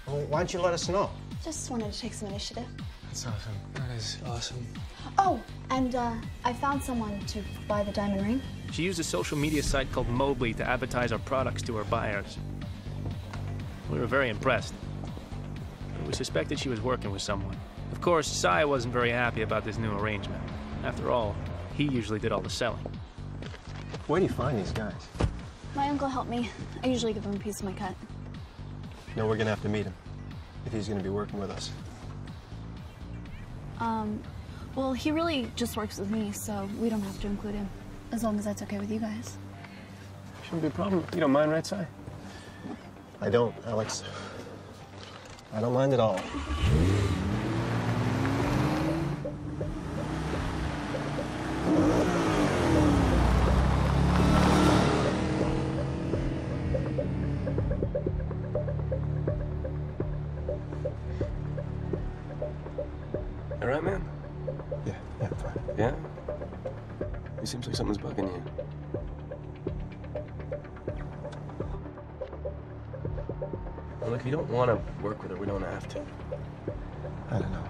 Speaker 11: Well, why don't you let us know?
Speaker 9: Just wanted to take some initiative.
Speaker 3: That's awesome. That is awesome.
Speaker 9: Oh, and I found someone to buy the diamond ring.
Speaker 1: She used a social media site called Mobley to advertise our products to her buyers. We were very impressed. But we suspected she was working with someone. Of course, Sai wasn't very happy about this new arrangement. After all, he usually did all the selling.
Speaker 11: Where do you find these guys?
Speaker 9: My uncle helped me. I usually give him a piece of my cut.
Speaker 11: No, we're gonna have to meet him if he's gonna be working with us.
Speaker 9: Well, he really just works with me, so we don't have to include him. As long as that's okay with you guys.
Speaker 11: Shouldn't be a problem. You don't mind, right, Si? I don't, Alex. I don't mind at all.
Speaker 17: All right, man?
Speaker 11: Yeah, I'm fine.
Speaker 17: Yeah? It seems like something's bugging you. Well, look, if you don't want to work with her, we don't have to.
Speaker 11: I don't know.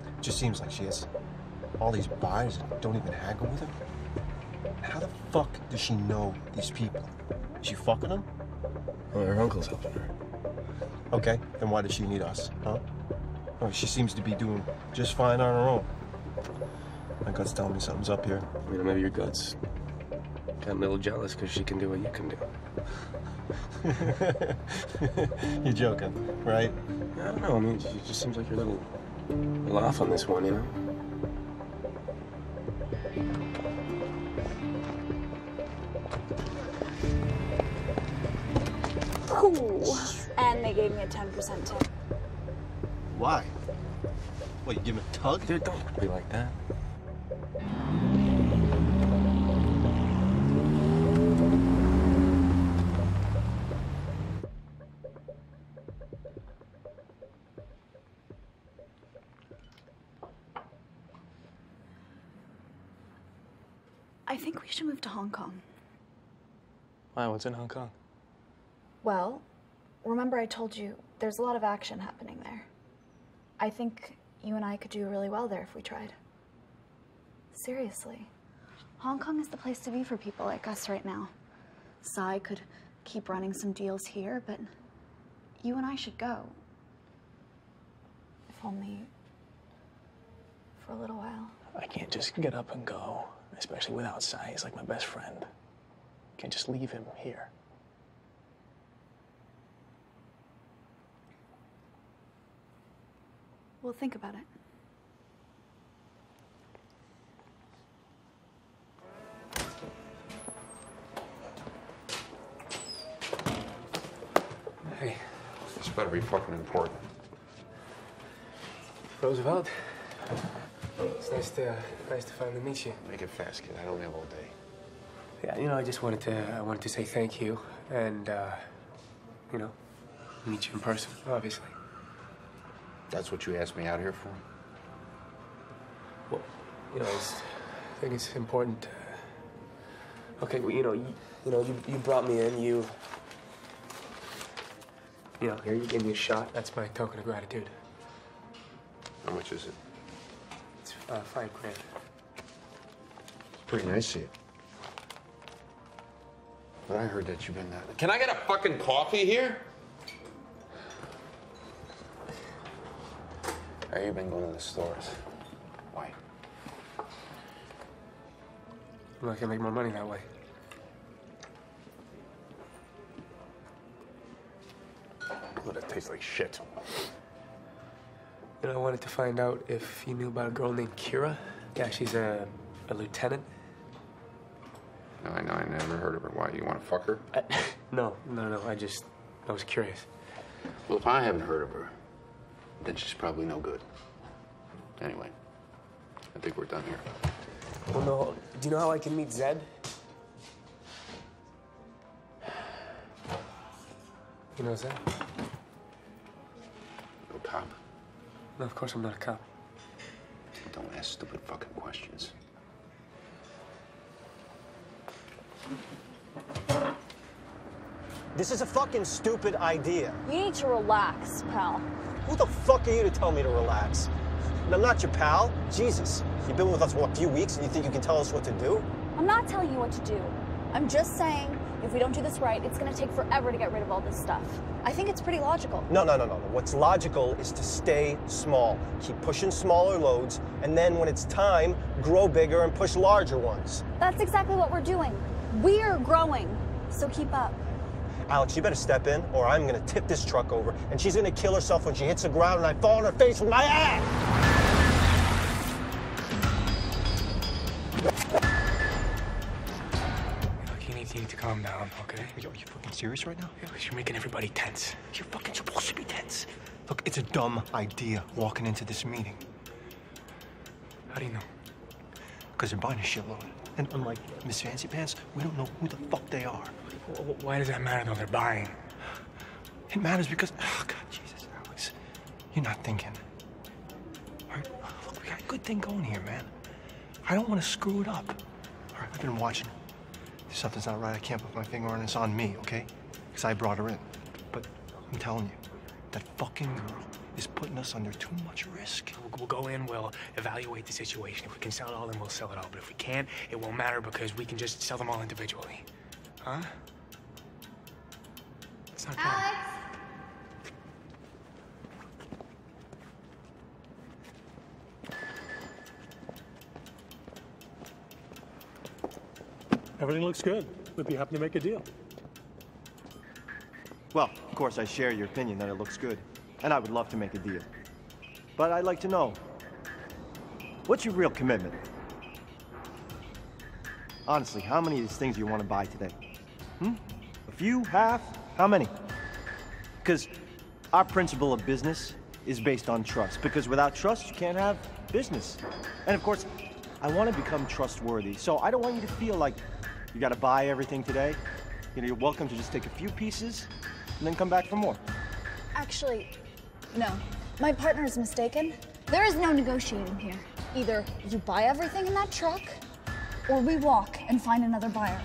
Speaker 11: It just seems like she has all these buyers that don't even haggle with her. How the fuck does she know these people? Is she fucking them?
Speaker 17: Well, her uncle's helping her.
Speaker 11: Okay, then why does she need us, huh? Oh, she seems to be doing just fine on her own. My gut's telling me something's up here.
Speaker 17: You know, maybe your gut's got a little jealous because she can do what you can do.
Speaker 11: You're joking, right?
Speaker 17: I don't know. I mean, it just seems like you're a little off on this one, you know?
Speaker 9: Ooh. And they gave me a 10% tip.
Speaker 11: Why? What, you give him a tug?
Speaker 17: Dude, don't be like that.
Speaker 9: I I think we should move to Hong Kong.
Speaker 3: Why? What's in Hong Kong?
Speaker 9: Well, remember I told you there's a lot of action happening there. I think you and I could do really well there if we tried. Seriously. Hong Kong is the place to be for people like us right now. Sai could keep running some deals here, but you and I should go. If only for a little while.
Speaker 3: I can't just get up and go, especially without Sai. He's like my best friend. Can't just leave him here.
Speaker 9: We'll think about it.
Speaker 3: Hey.
Speaker 18: This better be fucking important.
Speaker 3: Roosevelt. It's nice to finally meet you.
Speaker 18: Make it fast, kid. I don't have all day.
Speaker 3: Yeah, you know, I just wanted to say thank you and you know, meet you in person, obviously.
Speaker 18: That's what you asked me out here for?
Speaker 3: Well, you know, I think it's important. Okay, well, you brought me in. You know, here you gave me a shot. That's my token of gratitude.
Speaker 18: How much is it?
Speaker 3: It's $5 grand.
Speaker 18: Pretty nice of you. But I heard that you've been. Can I get a fucking coffee here? Have you been going to the stores? Why?
Speaker 3: Well, I can make more money that way.
Speaker 18: Well, that tastes like shit.
Speaker 3: You know, I wanted to find out if you knew about a girl named Kira. Yeah, she's a lieutenant.
Speaker 18: No, I know. I never heard of her. Why? You want to fuck her?
Speaker 3: No. I was curious.
Speaker 18: Well, if I haven't heard of her, then she's probably no good. Anyway, I think we're done here.
Speaker 3: Well, no. Do you know how I can meet Zed? You know Zed?
Speaker 18: No cop.
Speaker 3: No, of course I'm not a cop.
Speaker 18: Don't ask stupid fucking questions.
Speaker 11: This is a fucking stupid idea.
Speaker 9: You need to relax, pal.
Speaker 11: Who the fuck are you to tell me to relax? And I'm not your pal. Jesus. You've been with us, what, a few weeks, and you think you can tell us what to do?
Speaker 9: I'm not telling you what to do. I'm just saying, if we don't do this right, it's gonna take forever to get rid of all this stuff. I think it's pretty logical.
Speaker 11: No. What's logical is to stay small. Keep pushing smaller loads, and then when it's time, grow bigger and push larger ones.
Speaker 9: That's exactly what we're doing. We're growing, so keep up.
Speaker 11: Alex, you better step in, or I'm gonna tip this truck over, and she's gonna kill herself when she hits the ground and I fall on her face with my ass!
Speaker 3: Look, you need to calm down, okay?
Speaker 11: Yo, are you fucking serious right now?
Speaker 3: Yeah, you're making everybody tense.
Speaker 11: You're fucking supposed to be tense. Look, it's a dumb idea walking into this meeting.
Speaker 3: How do you know?
Speaker 11: Because they're buying a shitload. And unlike Miss Fancy Pants, we don't know who the fuck they are.
Speaker 3: Why does that matter, though? They're buying.
Speaker 11: It matters because, oh, God, Jesus, Alex, you're not thinking. All right, look, we got a good thing going here, man. I don't want to screw it up. All right, I've been watching. If something's not right, I can't put my finger on it. It's on me, okay? Because I brought her in. But I'm telling you, that fucking girl is putting us under too much risk.
Speaker 3: We'll go in, we'll evaluate the situation. If we can sell it all, then we'll sell it all. But if we can't, it won't matter because we can just sell them all individually. Huh? It's not bad.
Speaker 2: Everything looks good. We'd be happy to make a deal.
Speaker 11: Well, of course, I share your opinion that it looks good. And I would love to make a deal. But I'd like to know, what's your real commitment? Honestly, how many of these things do you want to buy today? A few? Half? How many? Because our principle of business is based on trust. Because without trust, you can't have business. And of course, I want to become trustworthy. So I don't want you to feel like you got to buy everything today. You know, you're welcome to just take a few pieces and then come back for more.
Speaker 9: Actually, no. My partner is mistaken. There is no negotiating here. Either you buy everything in that truck,
Speaker 19: or we walk and find another buyer.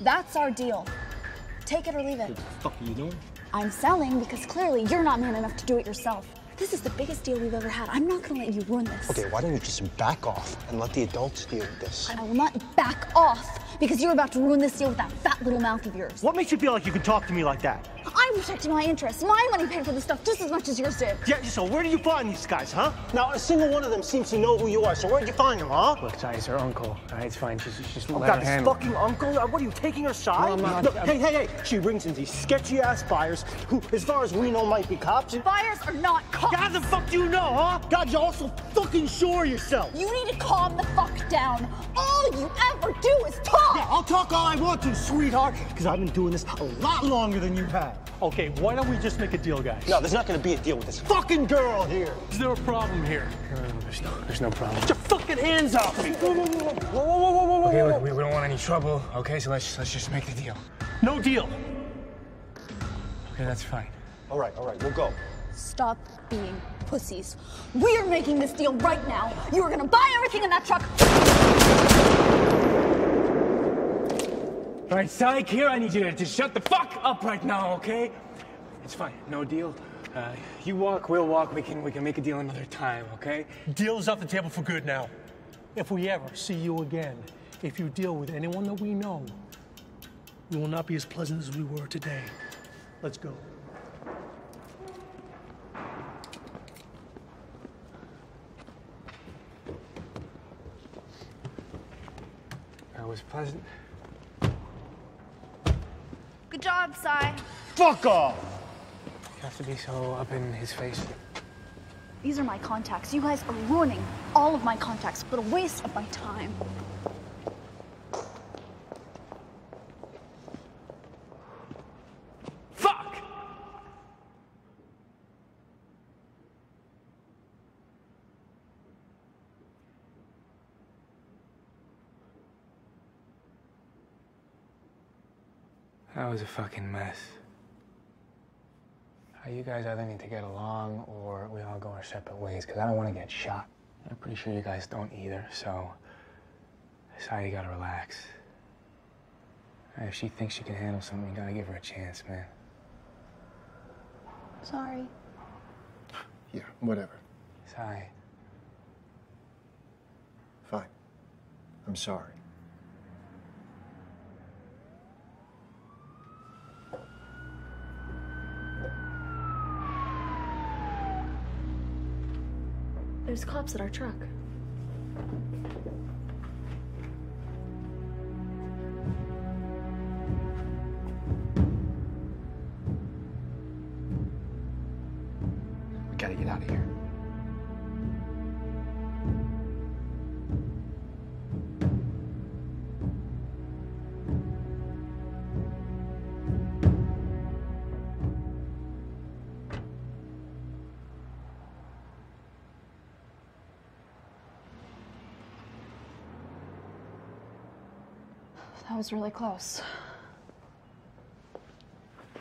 Speaker 19: That's our deal. Take it or leave it.
Speaker 2: What the fuck are you doing?
Speaker 19: I'm selling because clearly you're not man enough to do it yourself. This is the biggest deal we've ever had. I'm not gonna let you ruin this.
Speaker 11: Okay, why don't you just back off and let the adults deal with this?
Speaker 19: I will not back off because you're about to ruin this deal with that fat little mouth of yours.
Speaker 16: What makes you feel like you can talk to me like that?
Speaker 19: I'm protecting my interests. My money paid for this stuff just as much as yours did.
Speaker 16: Yeah, so where do you find these guys, huh?
Speaker 11: Now, a single one of them seems to know who you are, so where'd you find them, huh?
Speaker 3: Look, Ty, it's her uncle. All right, it's fine. Just
Speaker 16: Oh,
Speaker 3: let
Speaker 16: God,
Speaker 3: her
Speaker 16: this
Speaker 3: handle it.
Speaker 16: fucking uncle? What are you, taking her side?
Speaker 3: No, I'm not.
Speaker 16: Look, hey. She brings in these sketchy-ass buyers who, as far as we know, might be cops.
Speaker 19: Buyers are not cops.
Speaker 16: How the fuck do you know, huh? God, you're also fucking sure of yourself.
Speaker 19: You need to calm the fuck down. All you ever do is talk.
Speaker 16: Yeah, I'll talk all I want to, sweetheart, because I've been doing this a lot longer than you have.
Speaker 2: Okay, why don't we just make a deal, guys?
Speaker 11: No, there's not gonna be a deal with this fucking girl here.
Speaker 2: Is there a problem here?
Speaker 3: There's no problem.
Speaker 16: Get your fucking hands off me!
Speaker 3: Whoa. Okay, look, we don't want any trouble, okay? So let's just make the deal.
Speaker 2: No deal.
Speaker 3: Okay, that's fine.
Speaker 11: All right, we'll go.
Speaker 19: Stop being pussies. We are making this deal right now. You are gonna buy everything in that truck.
Speaker 3: All right, Psych, here, I need you to just shut the fuck up right now, okay? It's fine, no deal. You walk, we'll walk. We can make a deal another time, okay?
Speaker 2: Deal is off the table for good now. If we ever see you again, if you deal with anyone that we know, we will not be as pleasant as we were today. Let's go.
Speaker 3: That was pleasant.
Speaker 19: Good job, Cy.
Speaker 16: Fuck off!
Speaker 3: You have to be so up in his face.
Speaker 19: These are my contacts. You guys are ruining all of my contacts. What a waste of my time.
Speaker 3: Fuck! That was a fucking mess. You guys either need to get along or we all go our separate ways, because I don't want to get shot. I'm pretty sure you guys don't either, so Sai, you gotta relax. If she thinks she can handle something, you gotta give her a chance, man.
Speaker 19: Sorry.
Speaker 11: Yeah, whatever.
Speaker 3: Sai.
Speaker 11: Fine. I'm sorry.
Speaker 19: There's cops at our truck.
Speaker 11: We gotta get out of here.
Speaker 19: That was really close.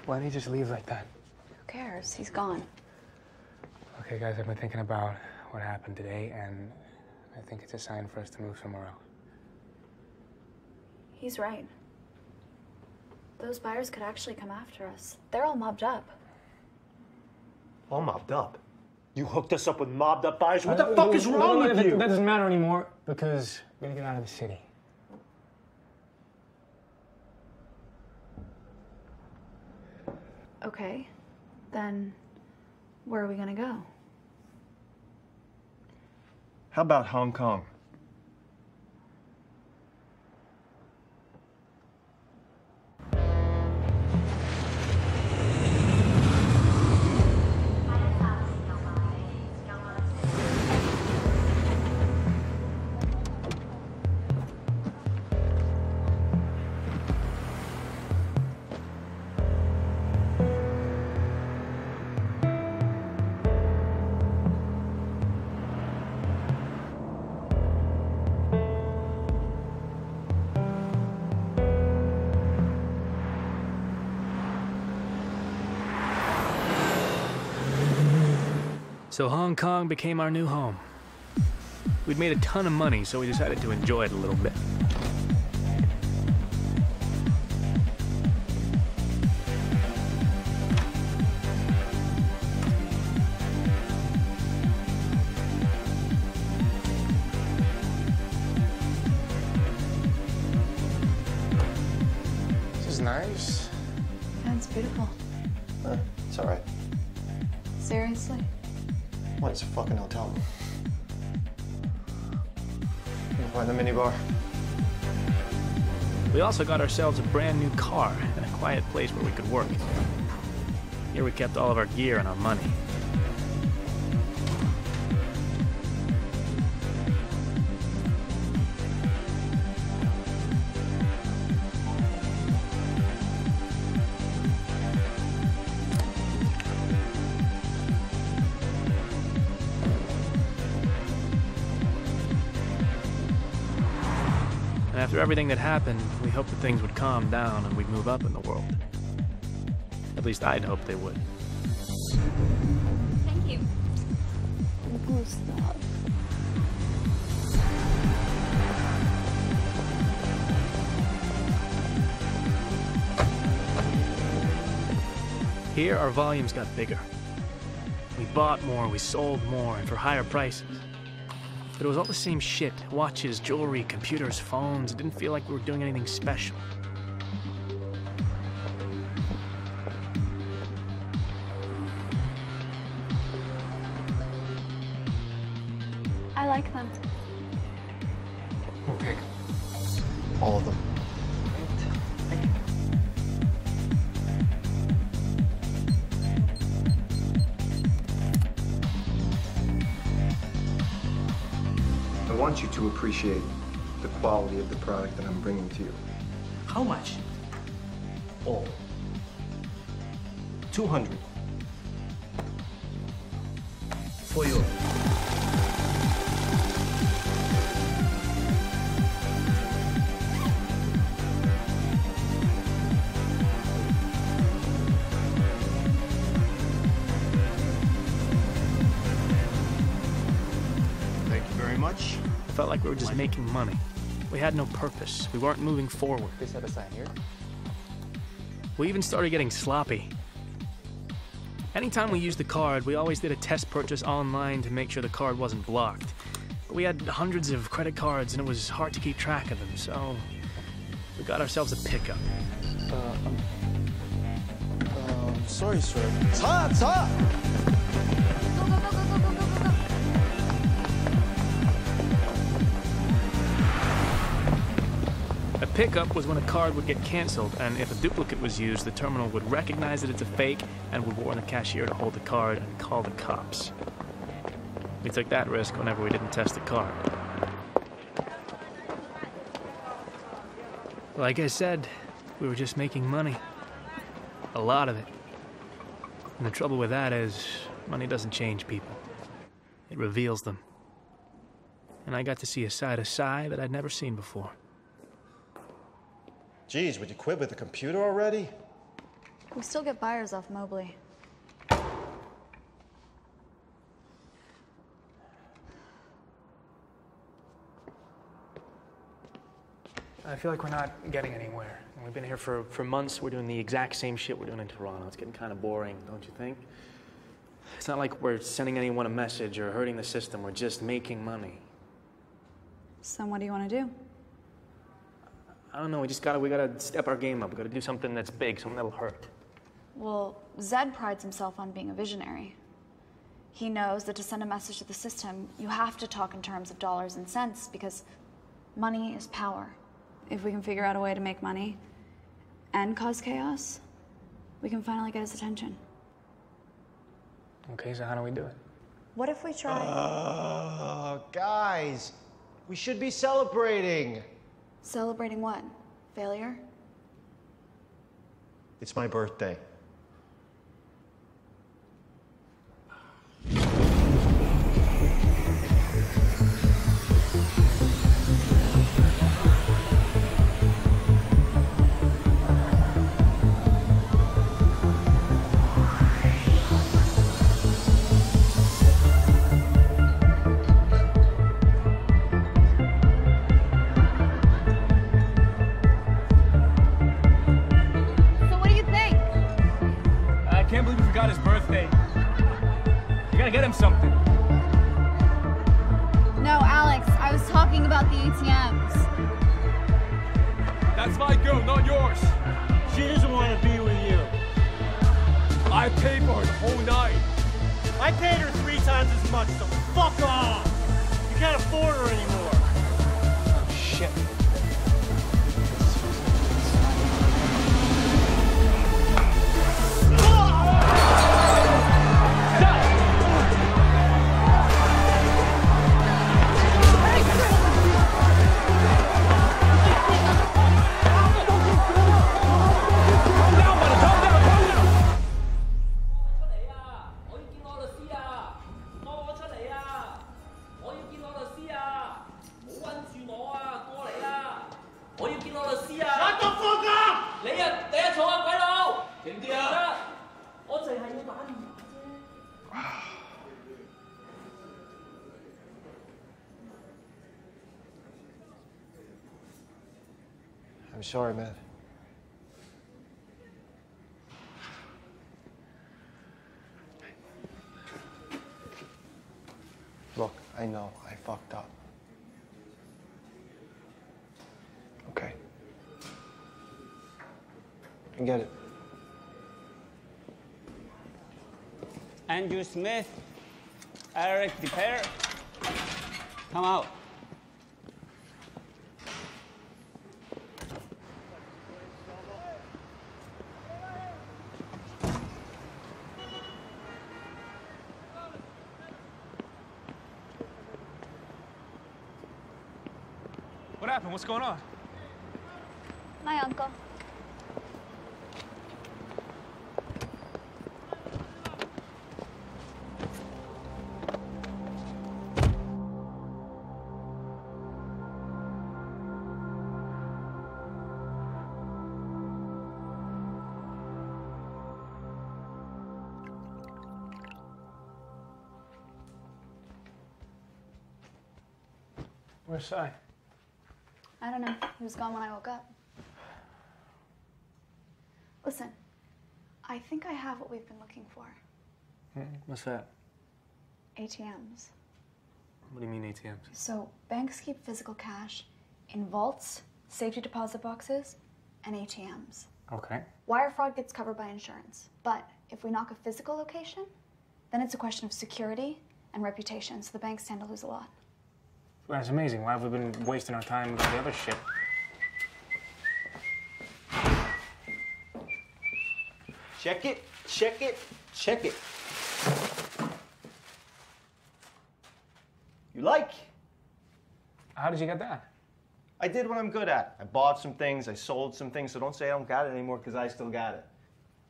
Speaker 3: Why did he just leave like that?
Speaker 19: Who cares? He's gone.
Speaker 3: Okay, guys, I've been thinking about what happened today, and I think it's a sign for us to move somewhere else.
Speaker 19: He's right. Those buyers could actually come after us. They're all mobbed up.
Speaker 16: All mobbed up? You hooked us up with mobbed up buyers? What the fuck is wrong with you?
Speaker 3: That doesn't matter anymore, because we're gonna get out of the city.
Speaker 19: Okay, then where are we gonna go?
Speaker 11: How about Hong Kong?
Speaker 1: So Hong Kong became our new home. We'd made a ton of money, so we decided to enjoy it a little bit.
Speaker 11: This is nice.
Speaker 19: That's beautiful.
Speaker 11: It's all right.
Speaker 19: Seriously?
Speaker 11: What? It's a fucking hotel. You'll find the minibar.
Speaker 1: We also got ourselves a brand new car and a quiet place where we could work. Here we kept all of our gear and our money. And after everything that happened, we hoped that things would calm down and we'd move up in the world. At least I'd hoped they would.
Speaker 19: Thank you. Stop.
Speaker 1: Here, our volumes got bigger. We bought more, we sold more, and for higher prices. But it was all the same shit. Watches, jewelry, computers, phones. It didn't feel like we were doing anything special.
Speaker 19: I like them.
Speaker 11: Okay. All of them. I want you to appreciate the quality of the product that I'm bringing to you.
Speaker 10: How much?
Speaker 11: All. 200.
Speaker 10: For you.
Speaker 11: Thank you very much.
Speaker 1: It felt like we were just making money. We had no purpose. We weren't moving forward.
Speaker 5: Please have a sign here.
Speaker 1: We even started getting sloppy. Anytime we used the card, we always did a test purchase online to make sure the card wasn't blocked. But we had hundreds of credit cards and it was hard to keep track of them, so we got ourselves a pickup.
Speaker 11: Sorry, sir. 차!
Speaker 1: A pickup was when a card would get canceled, and if a duplicate was used, the terminal would recognize that it's a fake and would warn the cashier to hold the card and call the cops. We took that risk whenever we didn't test the card. Like I said, we were just making money. A lot of it. And the trouble with that is, money doesn't change people. It reveals them. And I got to see a side of Cy that I'd never seen before.
Speaker 11: Geez, would you quit with the computer already?
Speaker 19: We still get buyers off Mobley.
Speaker 1: I feel like we're not getting anywhere. We've been here for months. We're doing the exact same shit we're doing in Toronto. It's getting kind of boring, don't you think? It's not like we're sending anyone a message or hurting the system. We're just making money.
Speaker 19: So what do you want to do?
Speaker 1: I don't know. We gotta step our game up. We gotta do something that's big, something that'll hurt.
Speaker 19: Well, Zed prides himself on being a visionary. He knows that to send a message to the system, you have to talk in terms of dollars and cents because money is power. If we can figure out a way to make money and cause chaos, we can finally get his attention.
Speaker 1: Okay, so how do we do it?
Speaker 19: What if we try...
Speaker 11: Guys, we should be celebrating.
Speaker 19: Celebrating what? Failure?
Speaker 11: It's my birthday.
Speaker 1: him something.
Speaker 9: No, Alex, I was talking about the ATMs.
Speaker 1: That's my girl, not yours.
Speaker 16: She doesn't want to be with you.
Speaker 1: I paid for her the whole night.
Speaker 16: I paid her 3 times as much, so fuck off! You can't afford her anymore.
Speaker 1: Oh, shit.
Speaker 11: I'm sorry, man. Look, I know I fucked up. Okay. I get it.
Speaker 20: Andrew Smith, Eric DePere, come out.
Speaker 1: What happened? What's going on?
Speaker 19: My uncle.
Speaker 1: Where's Sai?
Speaker 19: I don't know. He was gone when I woke up. Listen, I think I have what we've been looking for.
Speaker 1: What's that?
Speaker 19: ATMs.
Speaker 1: What do you mean ATMs?
Speaker 19: So, banks keep physical cash in vaults, safety deposit boxes, and ATMs.
Speaker 1: Okay.
Speaker 19: Wire fraud gets covered by insurance. But if we knock a physical location, then it's a question of security and reputation, so the banks tend to lose a lot.
Speaker 1: Well, that's amazing. Why have we been wasting our time with all the other shit?
Speaker 16: Check it, check it, check it. You like?
Speaker 1: How did you get that?
Speaker 16: I did what I'm good at. I bought some things, I sold some things, so don't say I don't got it anymore, because I still got it.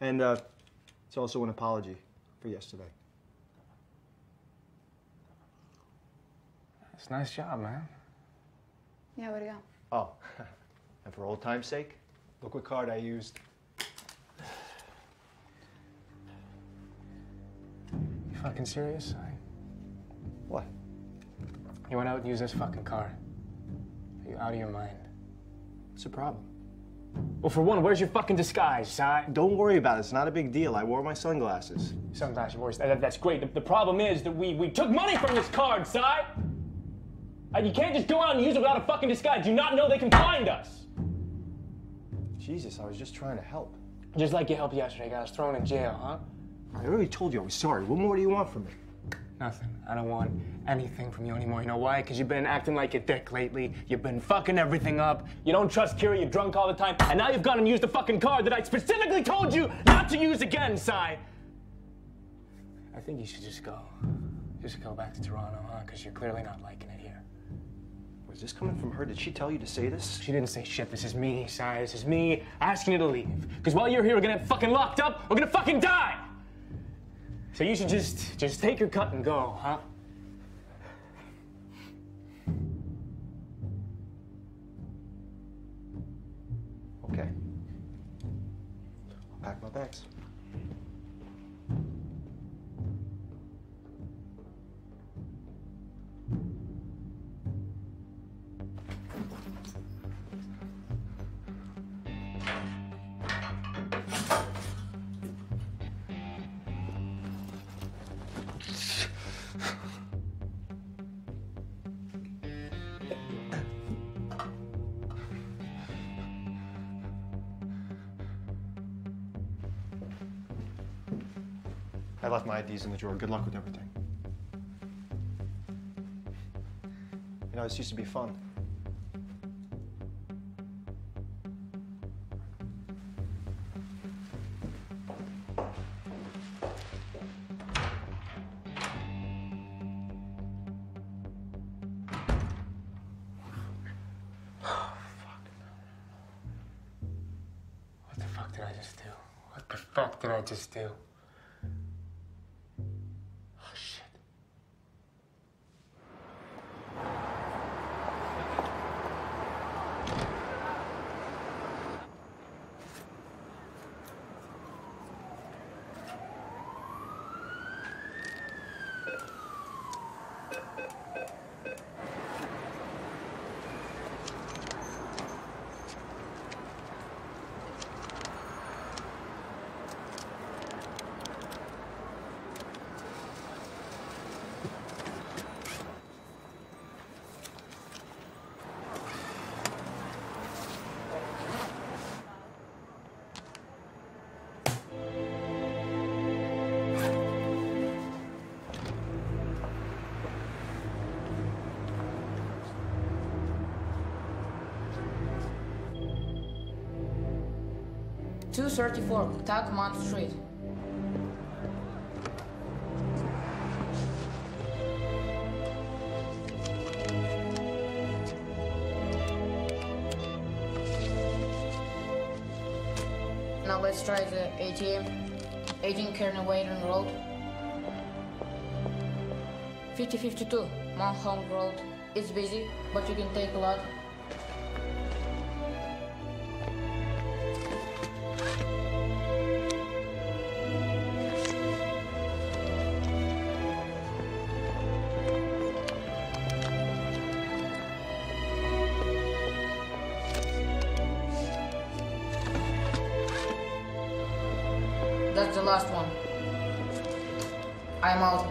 Speaker 16: And it's also an apology for yesterday.
Speaker 1: It's a nice job, man.
Speaker 19: Yeah, way to go.
Speaker 16: Oh, and for old time's sake, look what card I used.
Speaker 1: You fucking serious?
Speaker 16: What?
Speaker 1: You went out and used this fucking card. Are you out of your mind?
Speaker 16: What's the problem?
Speaker 1: Well, for one, where's your fucking disguise, Si?
Speaker 16: Don't worry about it. It's not a big deal. I wore my sunglasses.
Speaker 1: Sunglasses, worse. That's great. The problem is that we took money from this card, Si! You can't just go out and use it without a fucking disguise. Do you not know they can find us?
Speaker 16: Jesus, I was just trying to help.
Speaker 1: Just like you helped yesterday, got us thrown in jail, huh?
Speaker 16: I already told you I was sorry. What more do you want from me?
Speaker 1: Nothing. I don't want anything from you anymore. You know why? Because you've been acting like a dick lately. You've been fucking everything up. You don't trust Kira, you're drunk all the time. And now you've gone and used the fucking card that I specifically told you not to use again, Si. I think you should just go. Just go back to Toronto, huh? Because you're clearly not liking it here.
Speaker 16: Was this coming from her? Did she tell you to say this?
Speaker 1: She didn't say shit. This is me, Si. This is me asking you to leave. Because while you're here, we're gonna get fucking locked up. We're gonna fucking die. So you should just take your cut and go, huh?
Speaker 16: Okay. I'll pack my bags.
Speaker 11: I left my IDs in the drawer. Good luck with everything. You know, this used to be fun.
Speaker 3: What the fuck did I just do? What the fuck did I just do? Oh, shit.
Speaker 21: .234 Tacoma Street. Now let's try the ATM. 18 Kearney Wayden Road. 5052 Mount Hong Road. It's busy, but you can take a lot. That's the last one. I'm out.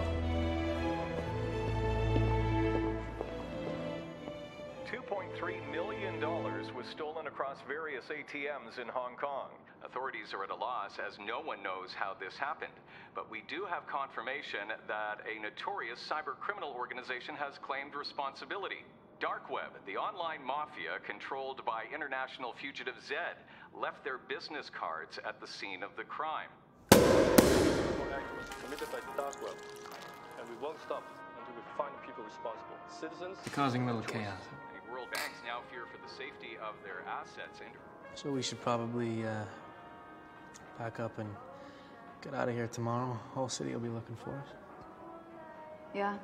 Speaker 22: $2.3 million was stolen across various ATMs in Hong Kong. Authorities are at a loss as no one knows how this happened. But we do have confirmation that a notorious cyber criminal organization has claimed responsibility. Dark Web, the online mafia controlled by international fugitive Zed, left their business cards at the scene of the crime.
Speaker 23: Committed by the Dark Web, and we won't stop until we find the people responsible. Citizens
Speaker 1: Causing a little chaos.
Speaker 22: The world banks now fear for the safety of their assets.
Speaker 1: So we should probably pack up and get out of here tomorrow. Whole city will be looking for us.
Speaker 19: Yeah.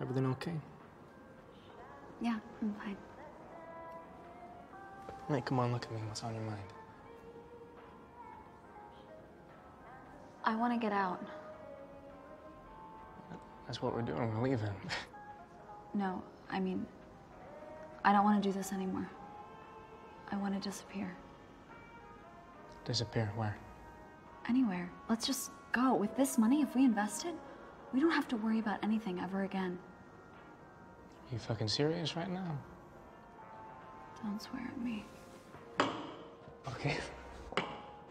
Speaker 1: Everything okay?
Speaker 19: Yeah, I'm fine.
Speaker 1: Hey, come on, look at me. What's on your mind?
Speaker 19: I want to get out.
Speaker 1: That's what we're doing. We're leaving.
Speaker 19: No, I mean, I don't want to do this anymore. I want to disappear.
Speaker 1: Disappear? Where?
Speaker 19: Anywhere. Let's just go. With this money, if we invest it, we don't have to worry about anything ever again.
Speaker 1: Are you fucking serious right now?
Speaker 19: Don't swear at me.
Speaker 1: Okay.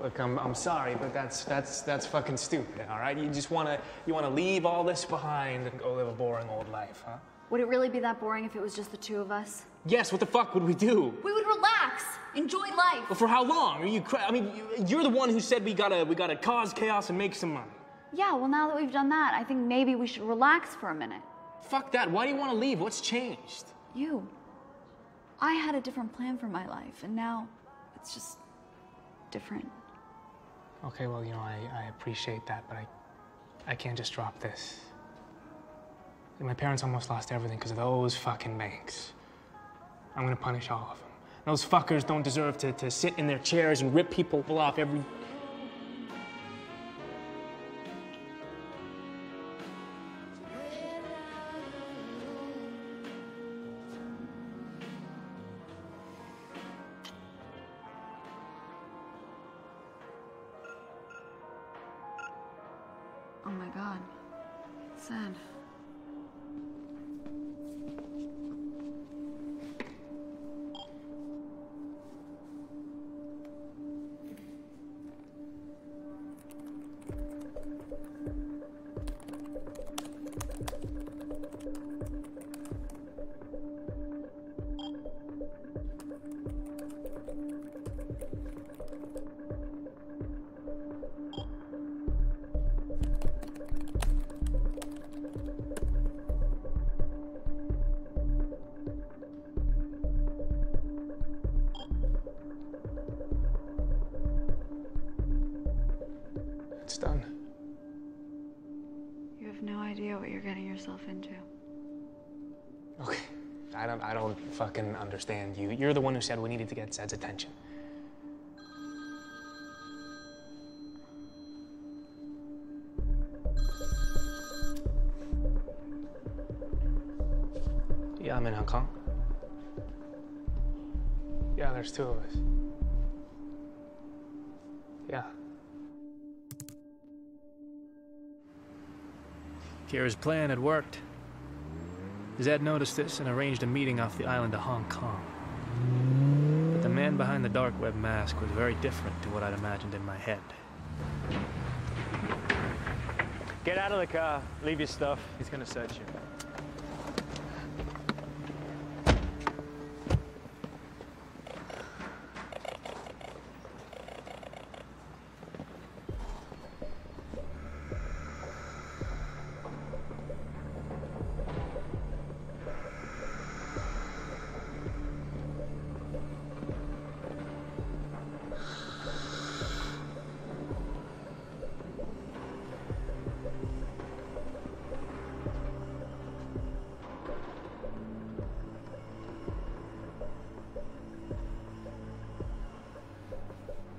Speaker 1: Look, I'm sorry, but that's fucking stupid, all right? You wanna leave all this behind and go live a boring old life, huh?
Speaker 19: Would it really be that boring if it was just the two of us?
Speaker 1: Yes, what the fuck would we do?
Speaker 19: We would relax, enjoy life.
Speaker 1: But for how long? Are you I mean, you're the one who said we gotta cause chaos and make some money.
Speaker 19: Yeah, well, now that we've done that, I think maybe we should relax for a minute.
Speaker 1: Fuck that. Why do you want to leave? What's changed?
Speaker 19: You. I had a different plan for my life, and now it's just different.
Speaker 1: Okay, well, you know, I appreciate that, but I can't just drop this. My parents almost lost everything because of those fucking banks. I'm gonna punish all of them. Those fuckers don't deserve to sit in their chairs and rip people off every...
Speaker 19: Oh my God. Sad. have no idea what you're getting yourself into.
Speaker 1: Okay, I don't fucking understand you. You're the one who said we needed to get Zed's attention. Yeah, I'm in Hong Kong. Yeah, there's two of us. Yeah. Kira's plan had worked. Zed noticed this and arranged a meeting off the island of Hong Kong. But the man behind the dark web mask was very different to what I'd imagined in my head.
Speaker 6: Get out of the car. Leave your stuff.
Speaker 3: He's gonna search you.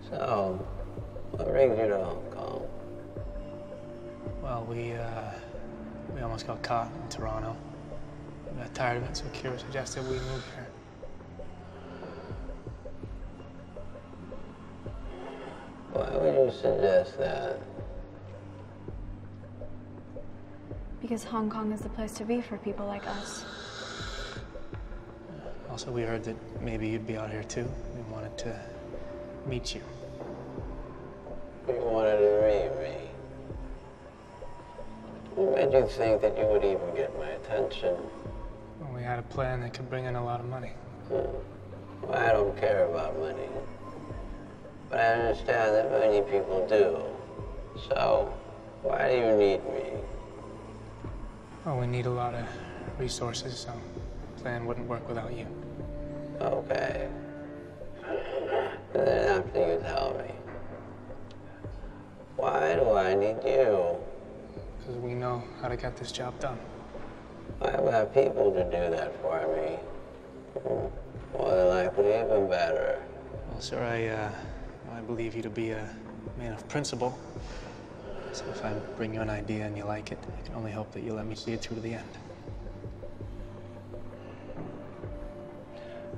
Speaker 7: So, what brings you to Hong Kong?
Speaker 1: Well, we almost got caught in Toronto. We got tired of it, so Kira suggested we move here.
Speaker 7: Why would you suggest that?
Speaker 19: Because Hong Kong is the place to be for people like us.
Speaker 1: Also, we heard that maybe you'd be out here too. We wanted to meet you.
Speaker 7: You wanted to meet me? What made you think that you would even get my attention?
Speaker 1: Well, we had a plan that could bring in a lot of money.
Speaker 7: Well, I don't care about money. But I understand that many people do. So, why do you need me?
Speaker 1: Well, we need a lot of resources, so the plan wouldn't work without you.
Speaker 7: Okay. And then after you tell me, why do I need you?
Speaker 1: Because we know how to get this job done.
Speaker 7: I've got people to do that for me. More than likely, even better.
Speaker 1: Well, sir, I believe you to be a man of principle. So if I bring you an idea and you like it, I can only hope that you let me see it through to the end.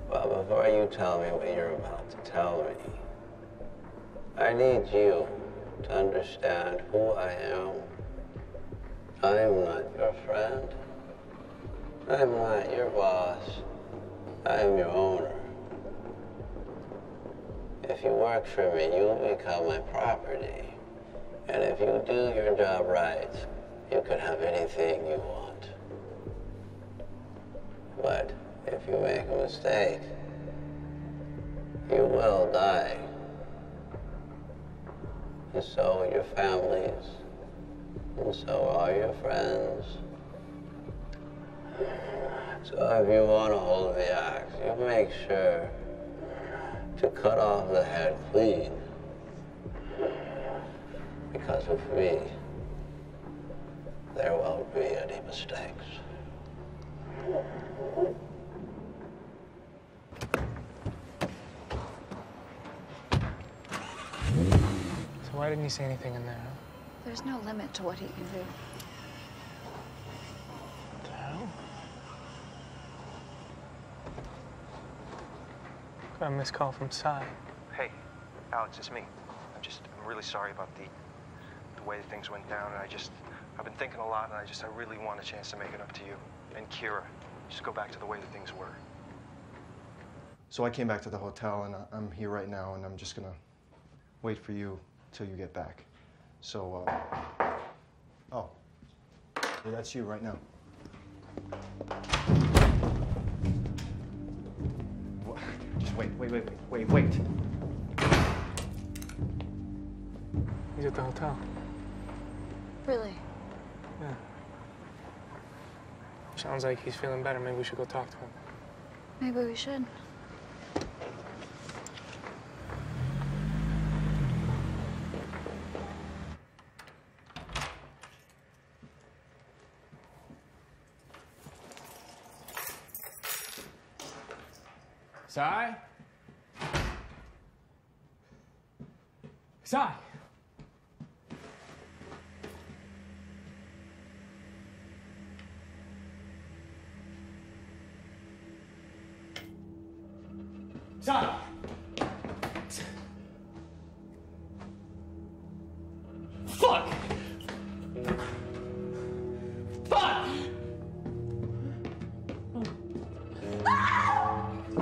Speaker 7: Well, before you tell me what you're about to tell me, I need you to understand who I am. I'm not your friend. I'm not your boss. I'm your owner. If you work for me, you'll become my property. And if you do your job right, you can have anything you want. But if you make a mistake, you will die. And so will your families, and so are your friends. So if you want to hold the axe, you make sure to cut off the head clean. Because of me, there won't be any mistakes.
Speaker 1: So why didn't you say anything in there, huh?
Speaker 19: There's no limit to what he can do.
Speaker 1: What the hell? Got a missed call from Sai.
Speaker 11: Hey, Alex, it's me. I'm really sorry about the way things went down, and I've been thinking a lot, and I really want a chance to make it up to you and Kira. Just go back to the way that things were. So I came back to the hotel, and I'm here right now, and I'm just gonna wait for you till you get back. So, oh, yeah, that's you right now. Just wait.
Speaker 1: He's at the hotel.
Speaker 19: Really?
Speaker 1: Yeah. Sounds like he's feeling better. Maybe we should go talk to him.
Speaker 19: Maybe we should.
Speaker 1: Sai? Sai! Sai! Fuck! Fuck!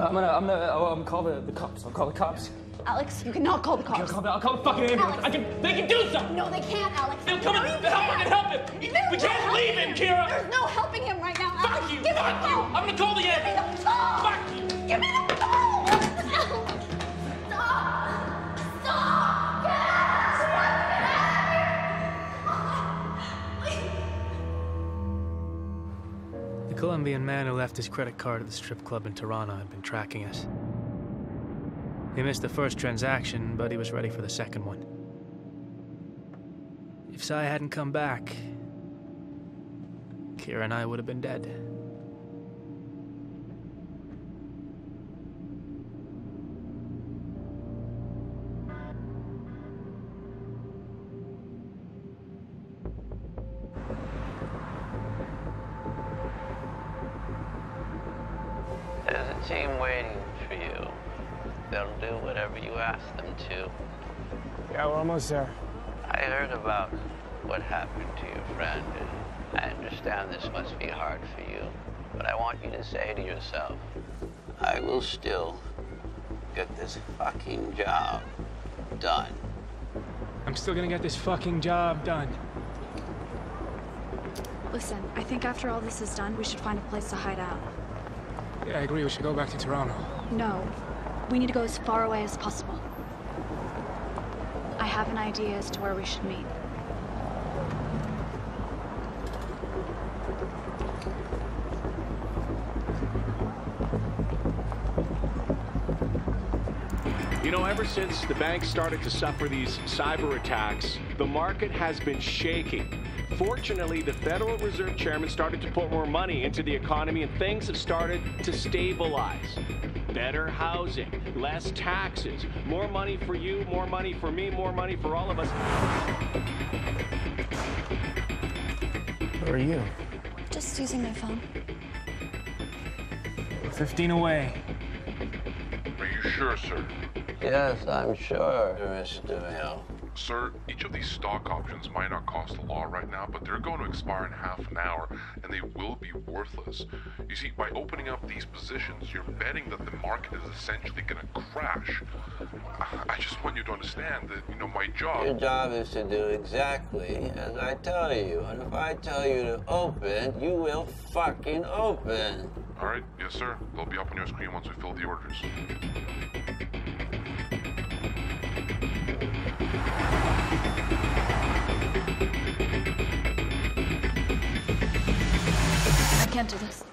Speaker 1: I'm gonna call the cops. I'll call the cops.
Speaker 19: Alex, you cannot call the cops.
Speaker 1: I'll call the fucking ambulance. They can do something.
Speaker 19: No, they can't, Alex.
Speaker 1: They'll come and help him. We can't leave him, Kira.
Speaker 19: There's no helping him right now, Alex.
Speaker 1: Fuck you.
Speaker 19: Give me
Speaker 1: Fuck
Speaker 19: the
Speaker 1: you.
Speaker 19: phone.
Speaker 1: I'm gonna call the ambulance. Fuck you.
Speaker 19: Give me the phone. Stop. Stop. Get out.
Speaker 1: The Colombian man who left his credit card at the strip club in Toronto had been tracking us. He missed the first transaction, but he was ready for the second one. If Sai hadn't come back, Kira and I would have been dead.
Speaker 7: There's a team waiting for you. They'll do whatever you ask them to.
Speaker 6: Yeah, we're almost there.
Speaker 7: I heard about what happened to your friend, and I understand this must be hard for you. But I want you to say to yourself, I will still get this fucking job done.
Speaker 1: I'm still gonna get this fucking job done.
Speaker 19: Listen, I think after all this is done, we should find a place to hide out.
Speaker 1: Yeah, I agree. We should go back to Toronto.
Speaker 19: No. We need to go as far away as possible. I have an idea as to where we should meet.
Speaker 4: You know, ever since the bank started to suffer these cyber attacks, the market has been shaking. Fortunately, the Federal Reserve Chairman started to put more money into the economy and things have started to stabilize. Better housing, less taxes, more money for you, more money for me, more money for all of us.
Speaker 1: Where are you?
Speaker 19: Just using my phone.
Speaker 1: 15 away.
Speaker 8: Are you sure, sir?
Speaker 7: Yes, I'm sure, Mr. Hill.
Speaker 8: Sir, each of these stock options might not cost a lot right now, but they're going to expire in half an hour, and they will be worthless. You see, by opening up these positions, you're betting that the market is essentially going to crash. I just want you to understand that, you know, my job...
Speaker 7: Your job is to do exactly as I tell you, and if I tell you to open, you will fucking open.
Speaker 8: All right, yes, sir. They'll be up on your screen once we fill the orders.
Speaker 19: I can't do this.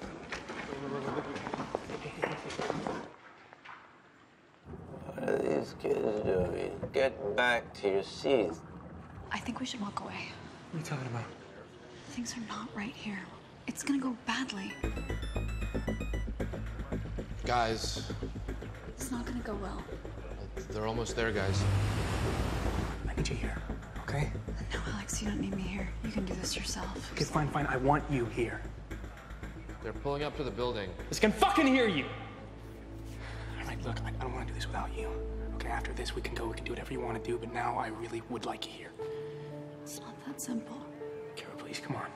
Speaker 7: What are these kids doing? Get back to your seats.
Speaker 19: I think we should walk away.
Speaker 1: What are you talking about?
Speaker 19: Things are not right here. It's gonna go badly.
Speaker 13: Guys,
Speaker 19: It's not gonna go well.
Speaker 13: they're almost there, guys.
Speaker 1: I need you here, okay?
Speaker 19: No, Alex, you don't need me here. You can do this yourself.
Speaker 1: Okay, fine. I want you here.
Speaker 13: They're pulling up to the building.
Speaker 1: This can fucking hear you! All right, look, I don't want to do this without you. Okay, after this, we can go, we can do whatever you want to do, but now I really would like you here.
Speaker 19: It's not that simple.
Speaker 1: Kira, please, come on.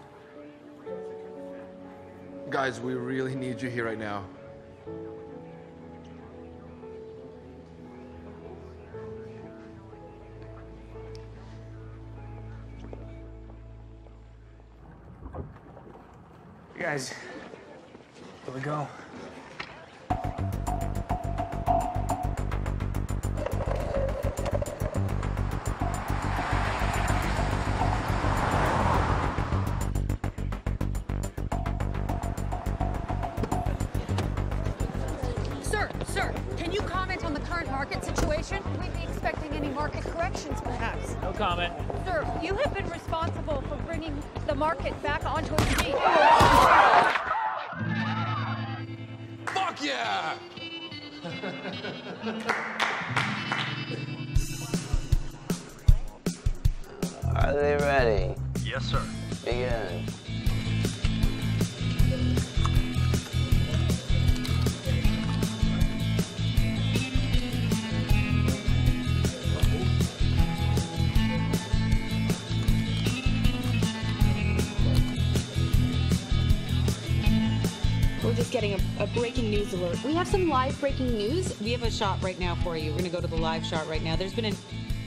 Speaker 13: Guys, we really need you here right now.
Speaker 1: You guys, here we go.
Speaker 12: Sir, can you comment on the current market situation? We'd be expecting any market corrections, perhaps.
Speaker 6: No comment.
Speaker 12: Sir, you have been responsible for bringing the market back onto its feet.
Speaker 13: Fuck yeah!
Speaker 7: Are they ready?
Speaker 22: Yes, sir.
Speaker 7: Begin.
Speaker 12: We're just getting a breaking news alert. We have some live breaking news.
Speaker 14: We have a shot right now for you. We're going to go to the live shot right now. There's been an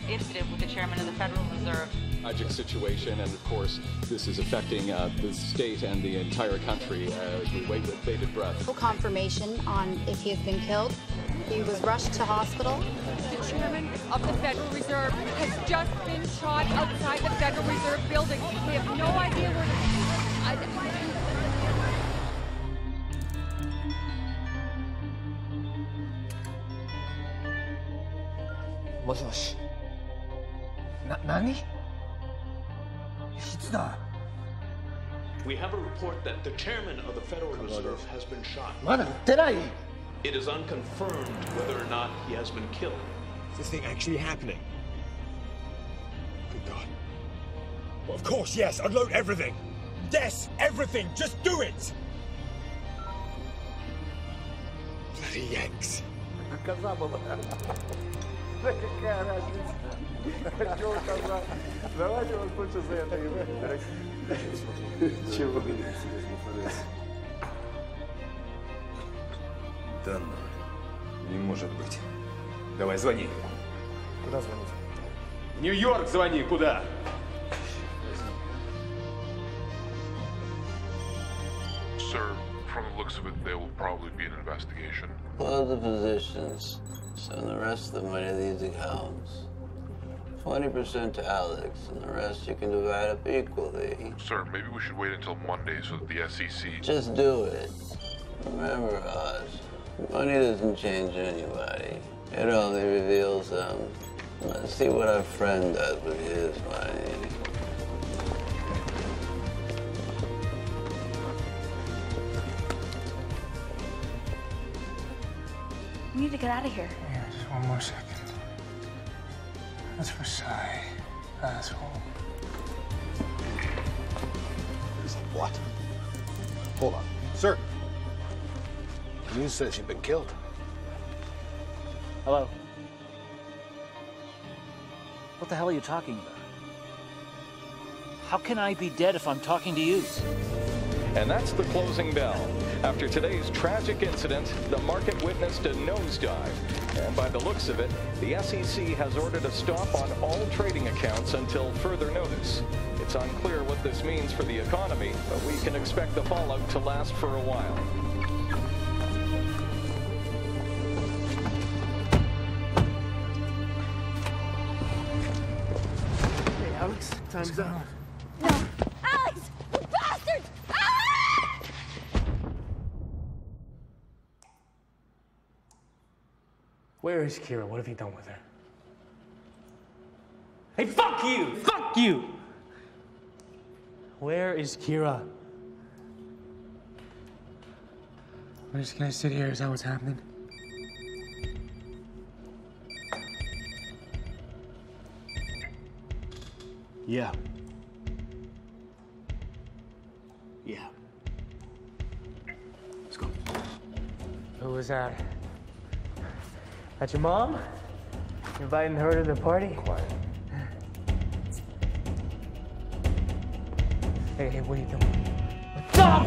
Speaker 14: incident with the chairman of the Federal Reserve.
Speaker 4: Tragic situation, and of course, this is affecting the state and the entire country as we wait with bated breath.
Speaker 21: Full confirmation on if he has been killed. He was rushed to hospital.
Speaker 12: The chairman of the Federal Reserve has just been shot outside the Federal Reserve building. We have no idea where.
Speaker 15: We have a report that the chairman of the Federal Reserve has been shot. It is unconfirmed whether or not he has been killed.
Speaker 17: Is this thing actually happening? Good God. Well, of course, yes. Unload everything. Yes, everything. Just do it. Bloody Yanks.
Speaker 24: Да ну, не может быть. Давай, звони.
Speaker 16: Куда звонить?
Speaker 24: В Нью-Йорк звони, куда?
Speaker 8: Sir, from the looks of it, there will probably be an investigation.
Speaker 7: Close the positions. Send the rest of the money to these accounts. 20% to Alex, and the rest you can divide up equally.
Speaker 8: Sir, maybe we should wait until Monday so that the SEC...
Speaker 7: Just do it. Remember, Oz, money doesn't change anybody. It only reveals them. Let's see what our friend does with his money.
Speaker 19: We need to get out of here.
Speaker 10: Yeah, just one more second. That's Versailles, asshole.
Speaker 17: What? Hold on. Sir. The news says you've been killed.
Speaker 25: Hello? What the hell are you talking about? How can I be dead if I'm talking to you?
Speaker 22: And that's the closing bell. After today's tragic incident, the market witnessed a nosedive. And by the looks of it, the SEC has ordered a stop on all trading accounts until further notice. It's unclear what this means for the economy, but we can expect the fallout to last for a while.
Speaker 2: Hey, Alex, time's up.
Speaker 12: Alex! You bastard!
Speaker 10: Where is Kira? What have you done with her? Hey, fuck you! Fuck you! Where is Kira? I'm just gonna sit here. Is that what's happening?
Speaker 25: Yeah. Yeah.
Speaker 10: Let's go. Who was that? That's your mom? Inviting her to the party? Quiet. Hey, what are you doing? What's up?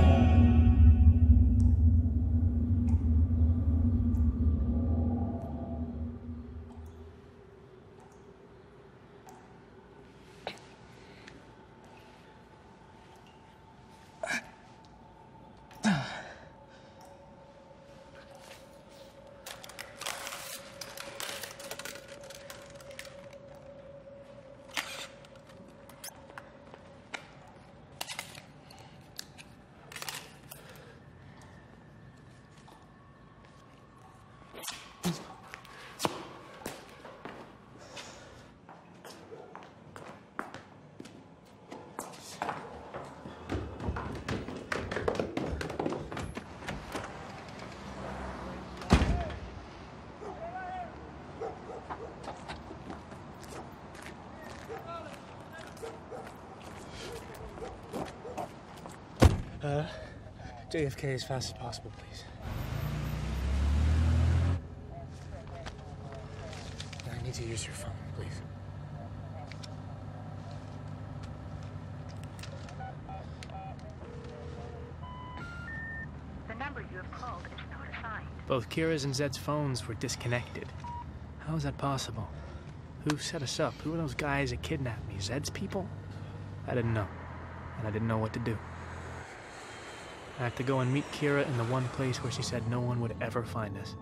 Speaker 10: JFK as fast as possible, please. I need to use your phone, please.
Speaker 5: The number you have called is not assigned.
Speaker 1: Both Kira's and Zed's phones were disconnected. How is that possible? Who set us up? Who were those guys that kidnapped me? Zed's people? I didn't know. And I didn't know what to do. I had to go and meet Kira in the one place where she said no one would ever find us.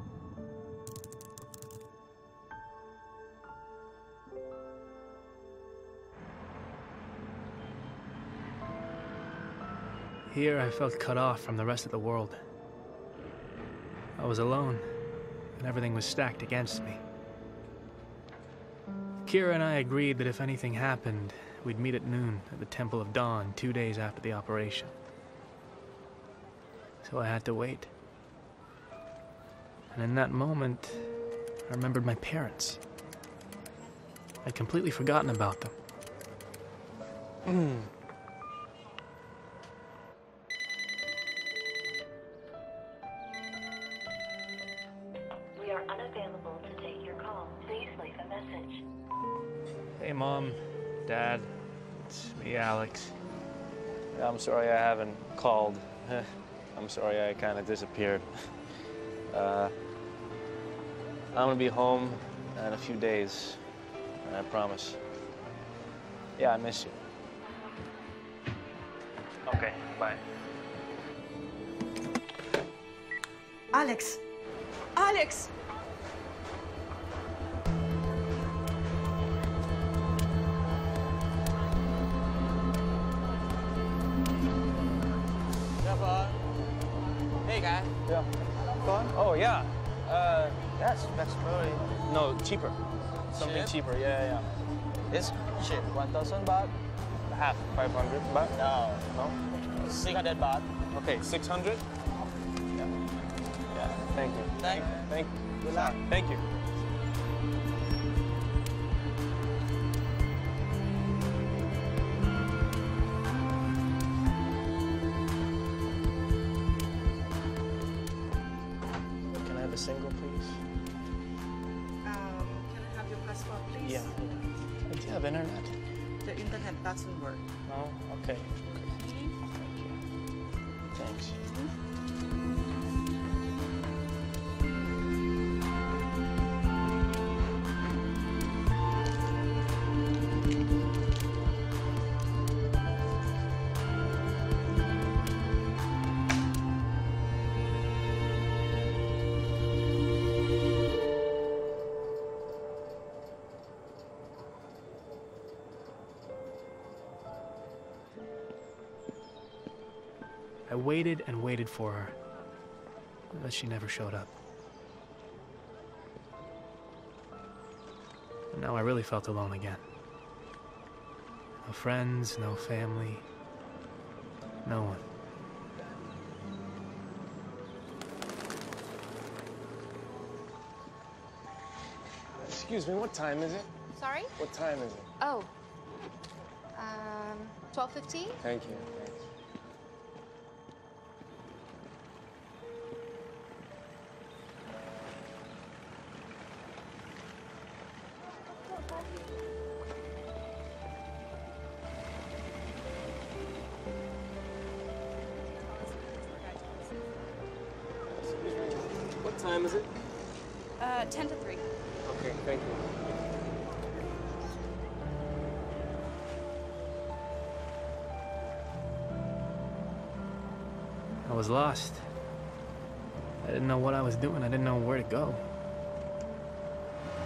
Speaker 1: Here I felt cut off from the rest of the world. I was alone, and everything was stacked against me. Kira and I agreed that if anything happened, we'd meet at noon at the Temple of Dawn 2 days after the operation. So I had to wait. And in that moment, I remembered my parents. I'd completely forgotten about them.
Speaker 5: We are unavailable to take your call. Please leave a message.
Speaker 1: Hey, Mom, Dad, it's me, Alex. I'm sorry I haven't called. I'm sorry I kind of disappeared. I'm gonna be home in a few days, I promise. Yeah, I miss you. Okay, bye.
Speaker 9: Alex! Alex!
Speaker 3: Hey, guy.
Speaker 18: Yeah. Fun?
Speaker 3: Oh, yeah. That's probably... No, cheaper. Something cheaper, yeah. It's cheap.
Speaker 18: 1,000 baht?
Speaker 3: Half, 500 baht?
Speaker 18: No.
Speaker 3: No?
Speaker 18: 600 baht.
Speaker 3: Okay, 600? Yeah. Thank you.
Speaker 18: Thank you.
Speaker 3: Good luck. Thank you. Can I have a single, please?
Speaker 9: Can I have your passport, please?
Speaker 3: Yeah. Do you have internet?
Speaker 9: The internet doesn't work.
Speaker 3: No? Okay. Thanks.
Speaker 1: I waited and waited for her, but she never showed up. And now I really felt alone again. No friends, no family, no one.
Speaker 3: Excuse me, what time is it?
Speaker 20: Sorry?
Speaker 3: What time is it?
Speaker 20: Oh. 12:15?
Speaker 3: Thank you. What time is it?
Speaker 20: 10 to 3.
Speaker 3: Okay, thank you.
Speaker 1: I was lost. I didn't know what I was doing. I didn't know where to go.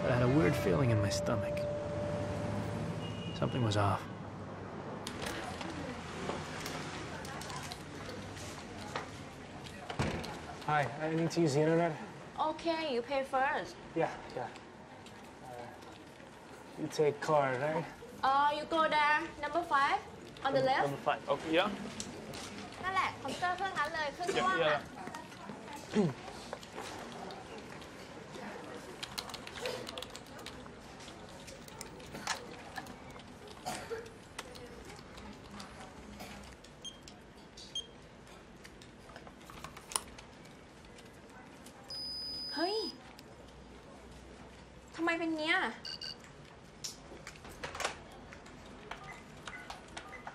Speaker 1: But I had a weird feeling in my stomach. Something was off.
Speaker 10: Hi, I need to use the internet.
Speaker 20: Okay, you pay first.
Speaker 10: Yeah. You take card, right?
Speaker 20: You go there, number 5, on the left.
Speaker 10: Number 5. Okay, yeah.
Speaker 20: นั่นแหละคอมพิวเตอร์เครื่องนั้นเลยเครื่องที่ว่างอะ
Speaker 10: All
Speaker 20: เป็นเนี้ย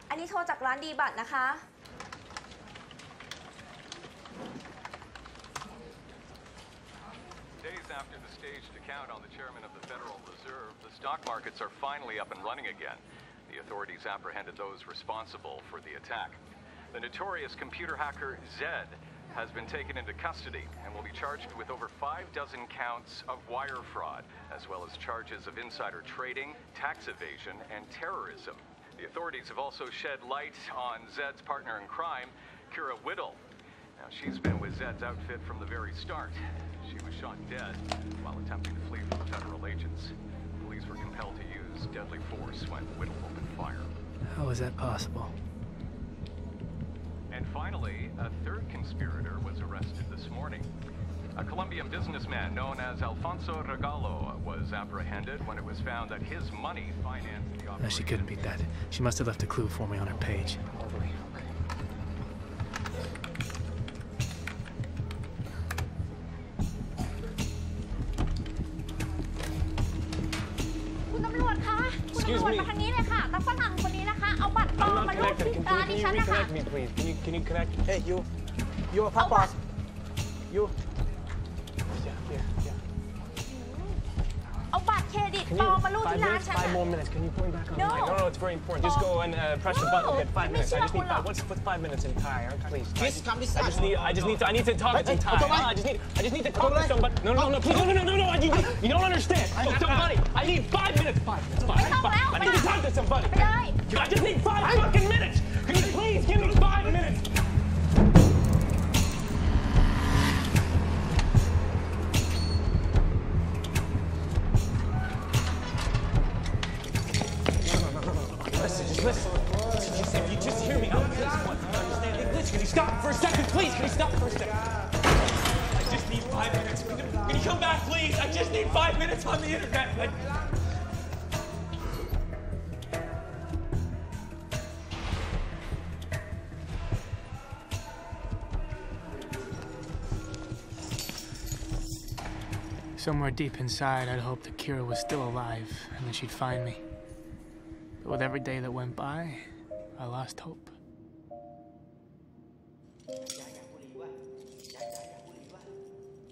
Speaker 20: อันนี้โทรจากร้านดีบัตรนะคะ
Speaker 22: Days after the staged account on the chairman of the Federal Reserve, the stock markets are finally up and running again. The authorities apprehended those responsible for the attack. The notorious computer hacker Zed has been taken into custody and will be charged with over 6 counts of wire fraud, as well as charges of insider trading, tax evasion, and terrorism. The authorities have also shed light on Zed's partner in crime, Kira Whittle. Now, she's been with Zed's outfit from the very start. She was shot dead while attempting to flee from the federal agents. Police were compelled to use deadly force when Whittle opened fire.
Speaker 1: How is that possible?
Speaker 22: And finally, a third conspirator was arrested this morning. A Colombian businessman known as Alfonso Regalo was apprehended when it was found that his money financed the operation.
Speaker 1: No, she couldn't beat that. She must have left a clue for me on her page.
Speaker 22: Totally.
Speaker 20: คุณตำรวจคะคุณตำรวจมาทางนี้เลยค่ะตาฝรั่งคนนี้นะคะเอาบัตรปลอมมารูดที่ร้านดิฉันนะคะ
Speaker 3: me, please? Can you connect?
Speaker 18: Hey, you a pop boss? You.
Speaker 20: เอาบัตรเครดิตปลอมมารูดที่ร้านฉัน
Speaker 3: 5 more minutes. Can you put me back on?
Speaker 20: No.
Speaker 3: No, it's very important. Just go and press the button. Get 5 minutes. I just need 5. What's 5 minutes in Thai? Please. I need to talk in Thai. I just need to talk to somebody. No, please. No. You don't understand. Somebody. I need 5 minutes. 5. I need to talk to somebody. I just need 5 fucking minutes. Can you please give me 5 minutes? Listen. You just hear me out, please. Understand English? Can you stop for a second, please? Can you stop for a second? I just need 5 minutes. Can you come back, please? I just need 5 minutes on the internet.
Speaker 1: Somewhere deep inside, I'd hoped that Kira was still alive and that she'd find me. But with every day that went by, I lost hope.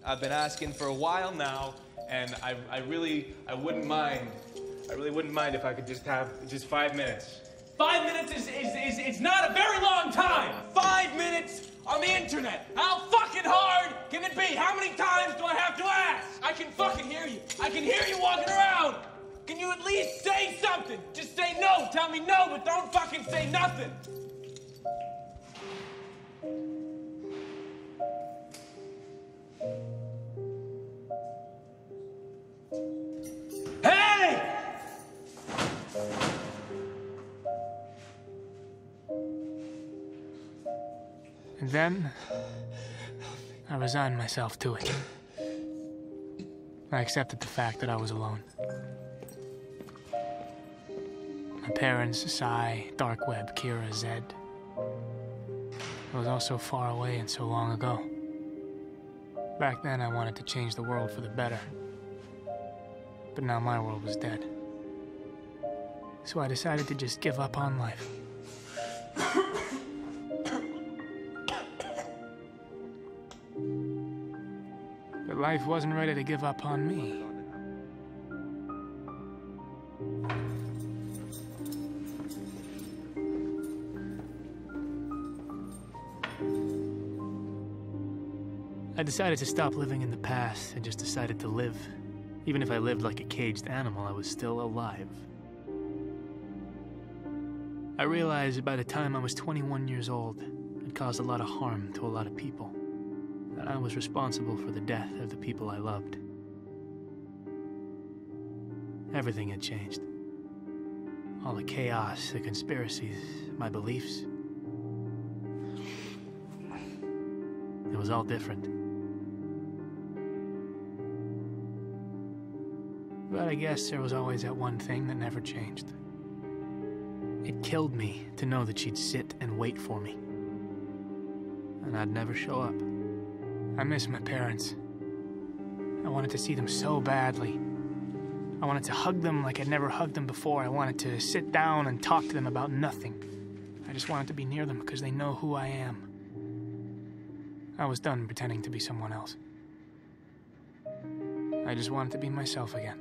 Speaker 6: I've been asking for a while now, and I really wouldn't mind. I really wouldn't mind if I could just have just 5 minutes. 5 minutes is not a very long time. 5 minutes on the internet. How fucking hard can it be? How many times do I have to ask? I can fucking hear you. I can hear you walking around. Can you at least say something? Just say no. Tell me no, but don't fucking say nothing. Hey!
Speaker 1: And then, I resigned myself to it. I accepted the fact that I was alone. My parents, Sai, Dark Web, Kira, Zed. It was all so far away and so long ago. Back then, I wanted to change the world for the better. But now my world was dead. So I decided to just give up on life. But life wasn't ready to give up on me. I decided to stop living in the past and just decided to live. Even if I lived like a caged animal, I was still alive. I realized that by the time I was 21 years old, I'd caused a lot of harm to a lot of people. That I was responsible for the death of the people I loved. Everything had changed. All the chaos, the conspiracies, my beliefs. It was all different. But I guess there was always that one thing that never changed. It killed me to know that she'd sit and wait for me. And I'd never show up. I miss my parents. I wanted to see them so badly. I wanted to hug them like I'd never hugged them before. I wanted to sit down and talk to them about nothing. I just wanted to be near them because they know who I am. I was done pretending to be someone else. I just wanted to be myself again.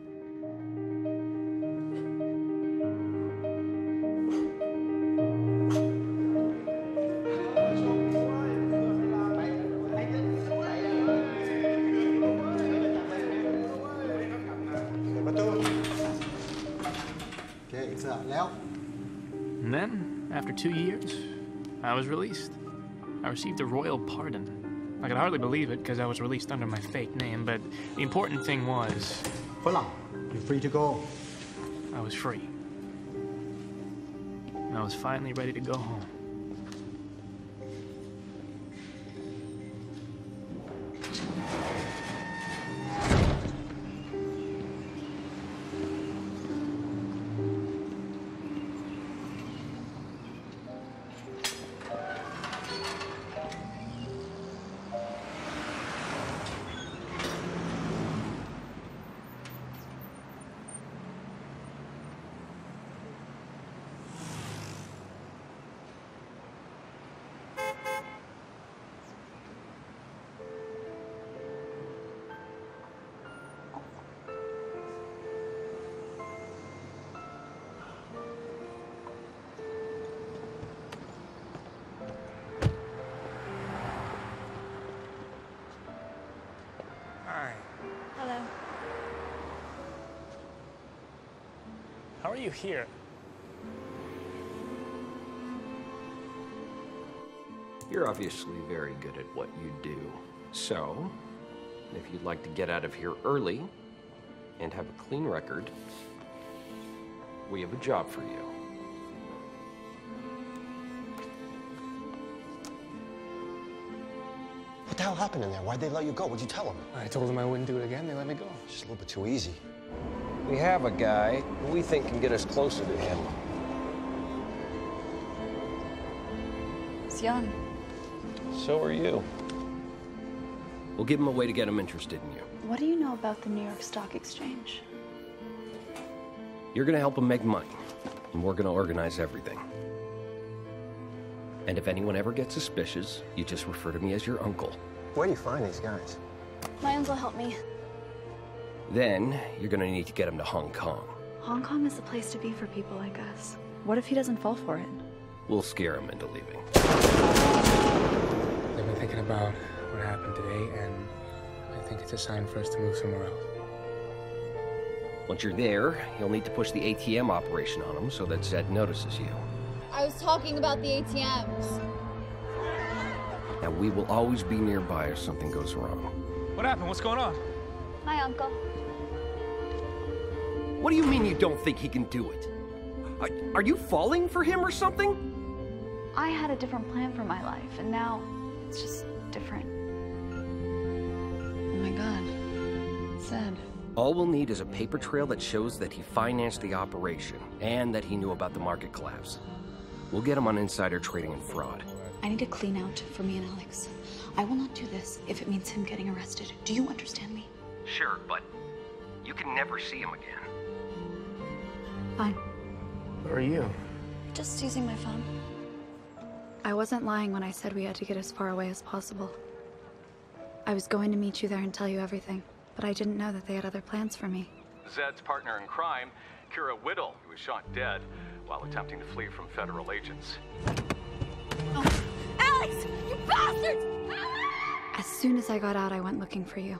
Speaker 1: And then, after 2 years, I was released. I received a royal pardon. I could hardly believe it because I was released under my fake name, but the important thing was...
Speaker 4: You're free to go.
Speaker 1: I was free. And I was finally ready to go home. Hello. How are you here?
Speaker 11: You're obviously very good at what you do. So, if you'd like to get out of here early and have a clean record, we have a job for you.
Speaker 17: What the hell happened in there? Why'd they let you go? What'd you tell them?
Speaker 3: I told them I wouldn't do it again. They let me go.
Speaker 17: It's just a little bit too easy.
Speaker 11: We have a guy who we think can get us closer to him.
Speaker 19: He's young.
Speaker 11: So are you. We'll give him a way to get him interested in you.
Speaker 19: What do you know about the New York Stock Exchange?
Speaker 11: You're gonna help him make money, and we're gonna organize everything. And if anyone ever gets suspicious, you just refer to me as your uncle.
Speaker 17: Where do you find these guys?
Speaker 19: My uncle helped me.
Speaker 11: Then, you're gonna need to get him to Hong Kong.
Speaker 19: Hong Kong is the place to be for people like us. What if he doesn't fall for it?
Speaker 11: We'll scare him into leaving.
Speaker 3: I've been thinking about what happened today, and I think it's a sign for us to move somewhere else.
Speaker 11: Once you're there, you'll need to push the ATM operation on him so that Zed notices you.
Speaker 20: I was talking about the ATMs.
Speaker 11: Now, we will always be nearby if something goes wrong.
Speaker 1: What happened? What's going on?
Speaker 19: My uncle.
Speaker 11: What do you mean you don't think he can do it? Are you falling for him or something?
Speaker 19: I had a different plan for my life, and now it's just different. Oh my God. Zed.
Speaker 11: All we'll need is a paper trail that shows that he financed the operation and that he knew about the market collapse. We'll get him on insider trading and fraud.
Speaker 19: I need a clean out for me and Alex. I will not do this if it means him getting arrested. Do you understand me?
Speaker 11: Sure, but you can never see him again.
Speaker 19: Fine.
Speaker 1: Where are you?
Speaker 19: Just using my phone. I wasn't lying when I said we had to get as far away as possible. I was going to meet you there and tell you everything, but I didn't know that they had other plans for me.
Speaker 22: Zed's partner in crime, Kira Whittle, who was shot dead while attempting to flee from federal agents.
Speaker 20: Oh. Alex! You bastards!
Speaker 19: As soon as I got out, I went looking for you.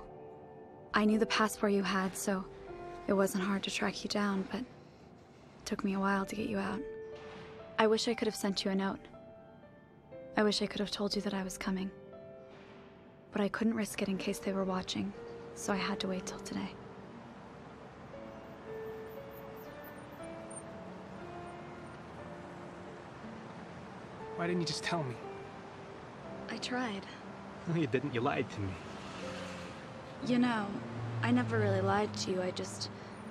Speaker 19: I knew the passport you had, so it wasn't hard to track you down, but it took me a while to get you out. I wish I could have sent you a note. I wish I could have told you that I was coming. But I couldn't risk it in case they were watching, so I had to wait till today.
Speaker 1: Why didn't you just tell me?
Speaker 19: I tried.
Speaker 1: No, you didn't. You lied to me.
Speaker 19: You know, I never really lied to you. I just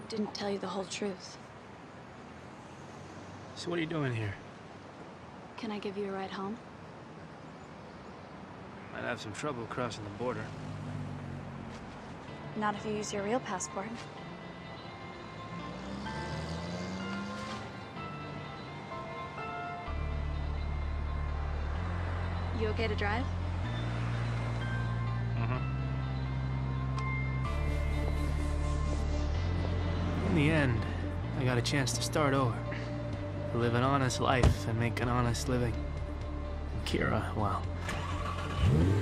Speaker 19: didn't tell you the whole truth.
Speaker 1: So what are you doing here?
Speaker 19: Can I give you a ride home?
Speaker 1: Might have some trouble crossing the border.
Speaker 19: Not if you use your real passport. You okay to drive?
Speaker 1: In the end, I got a chance to start over. To live an honest life and make an honest living. And Kira, well,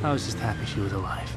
Speaker 1: I was just happy she was alive.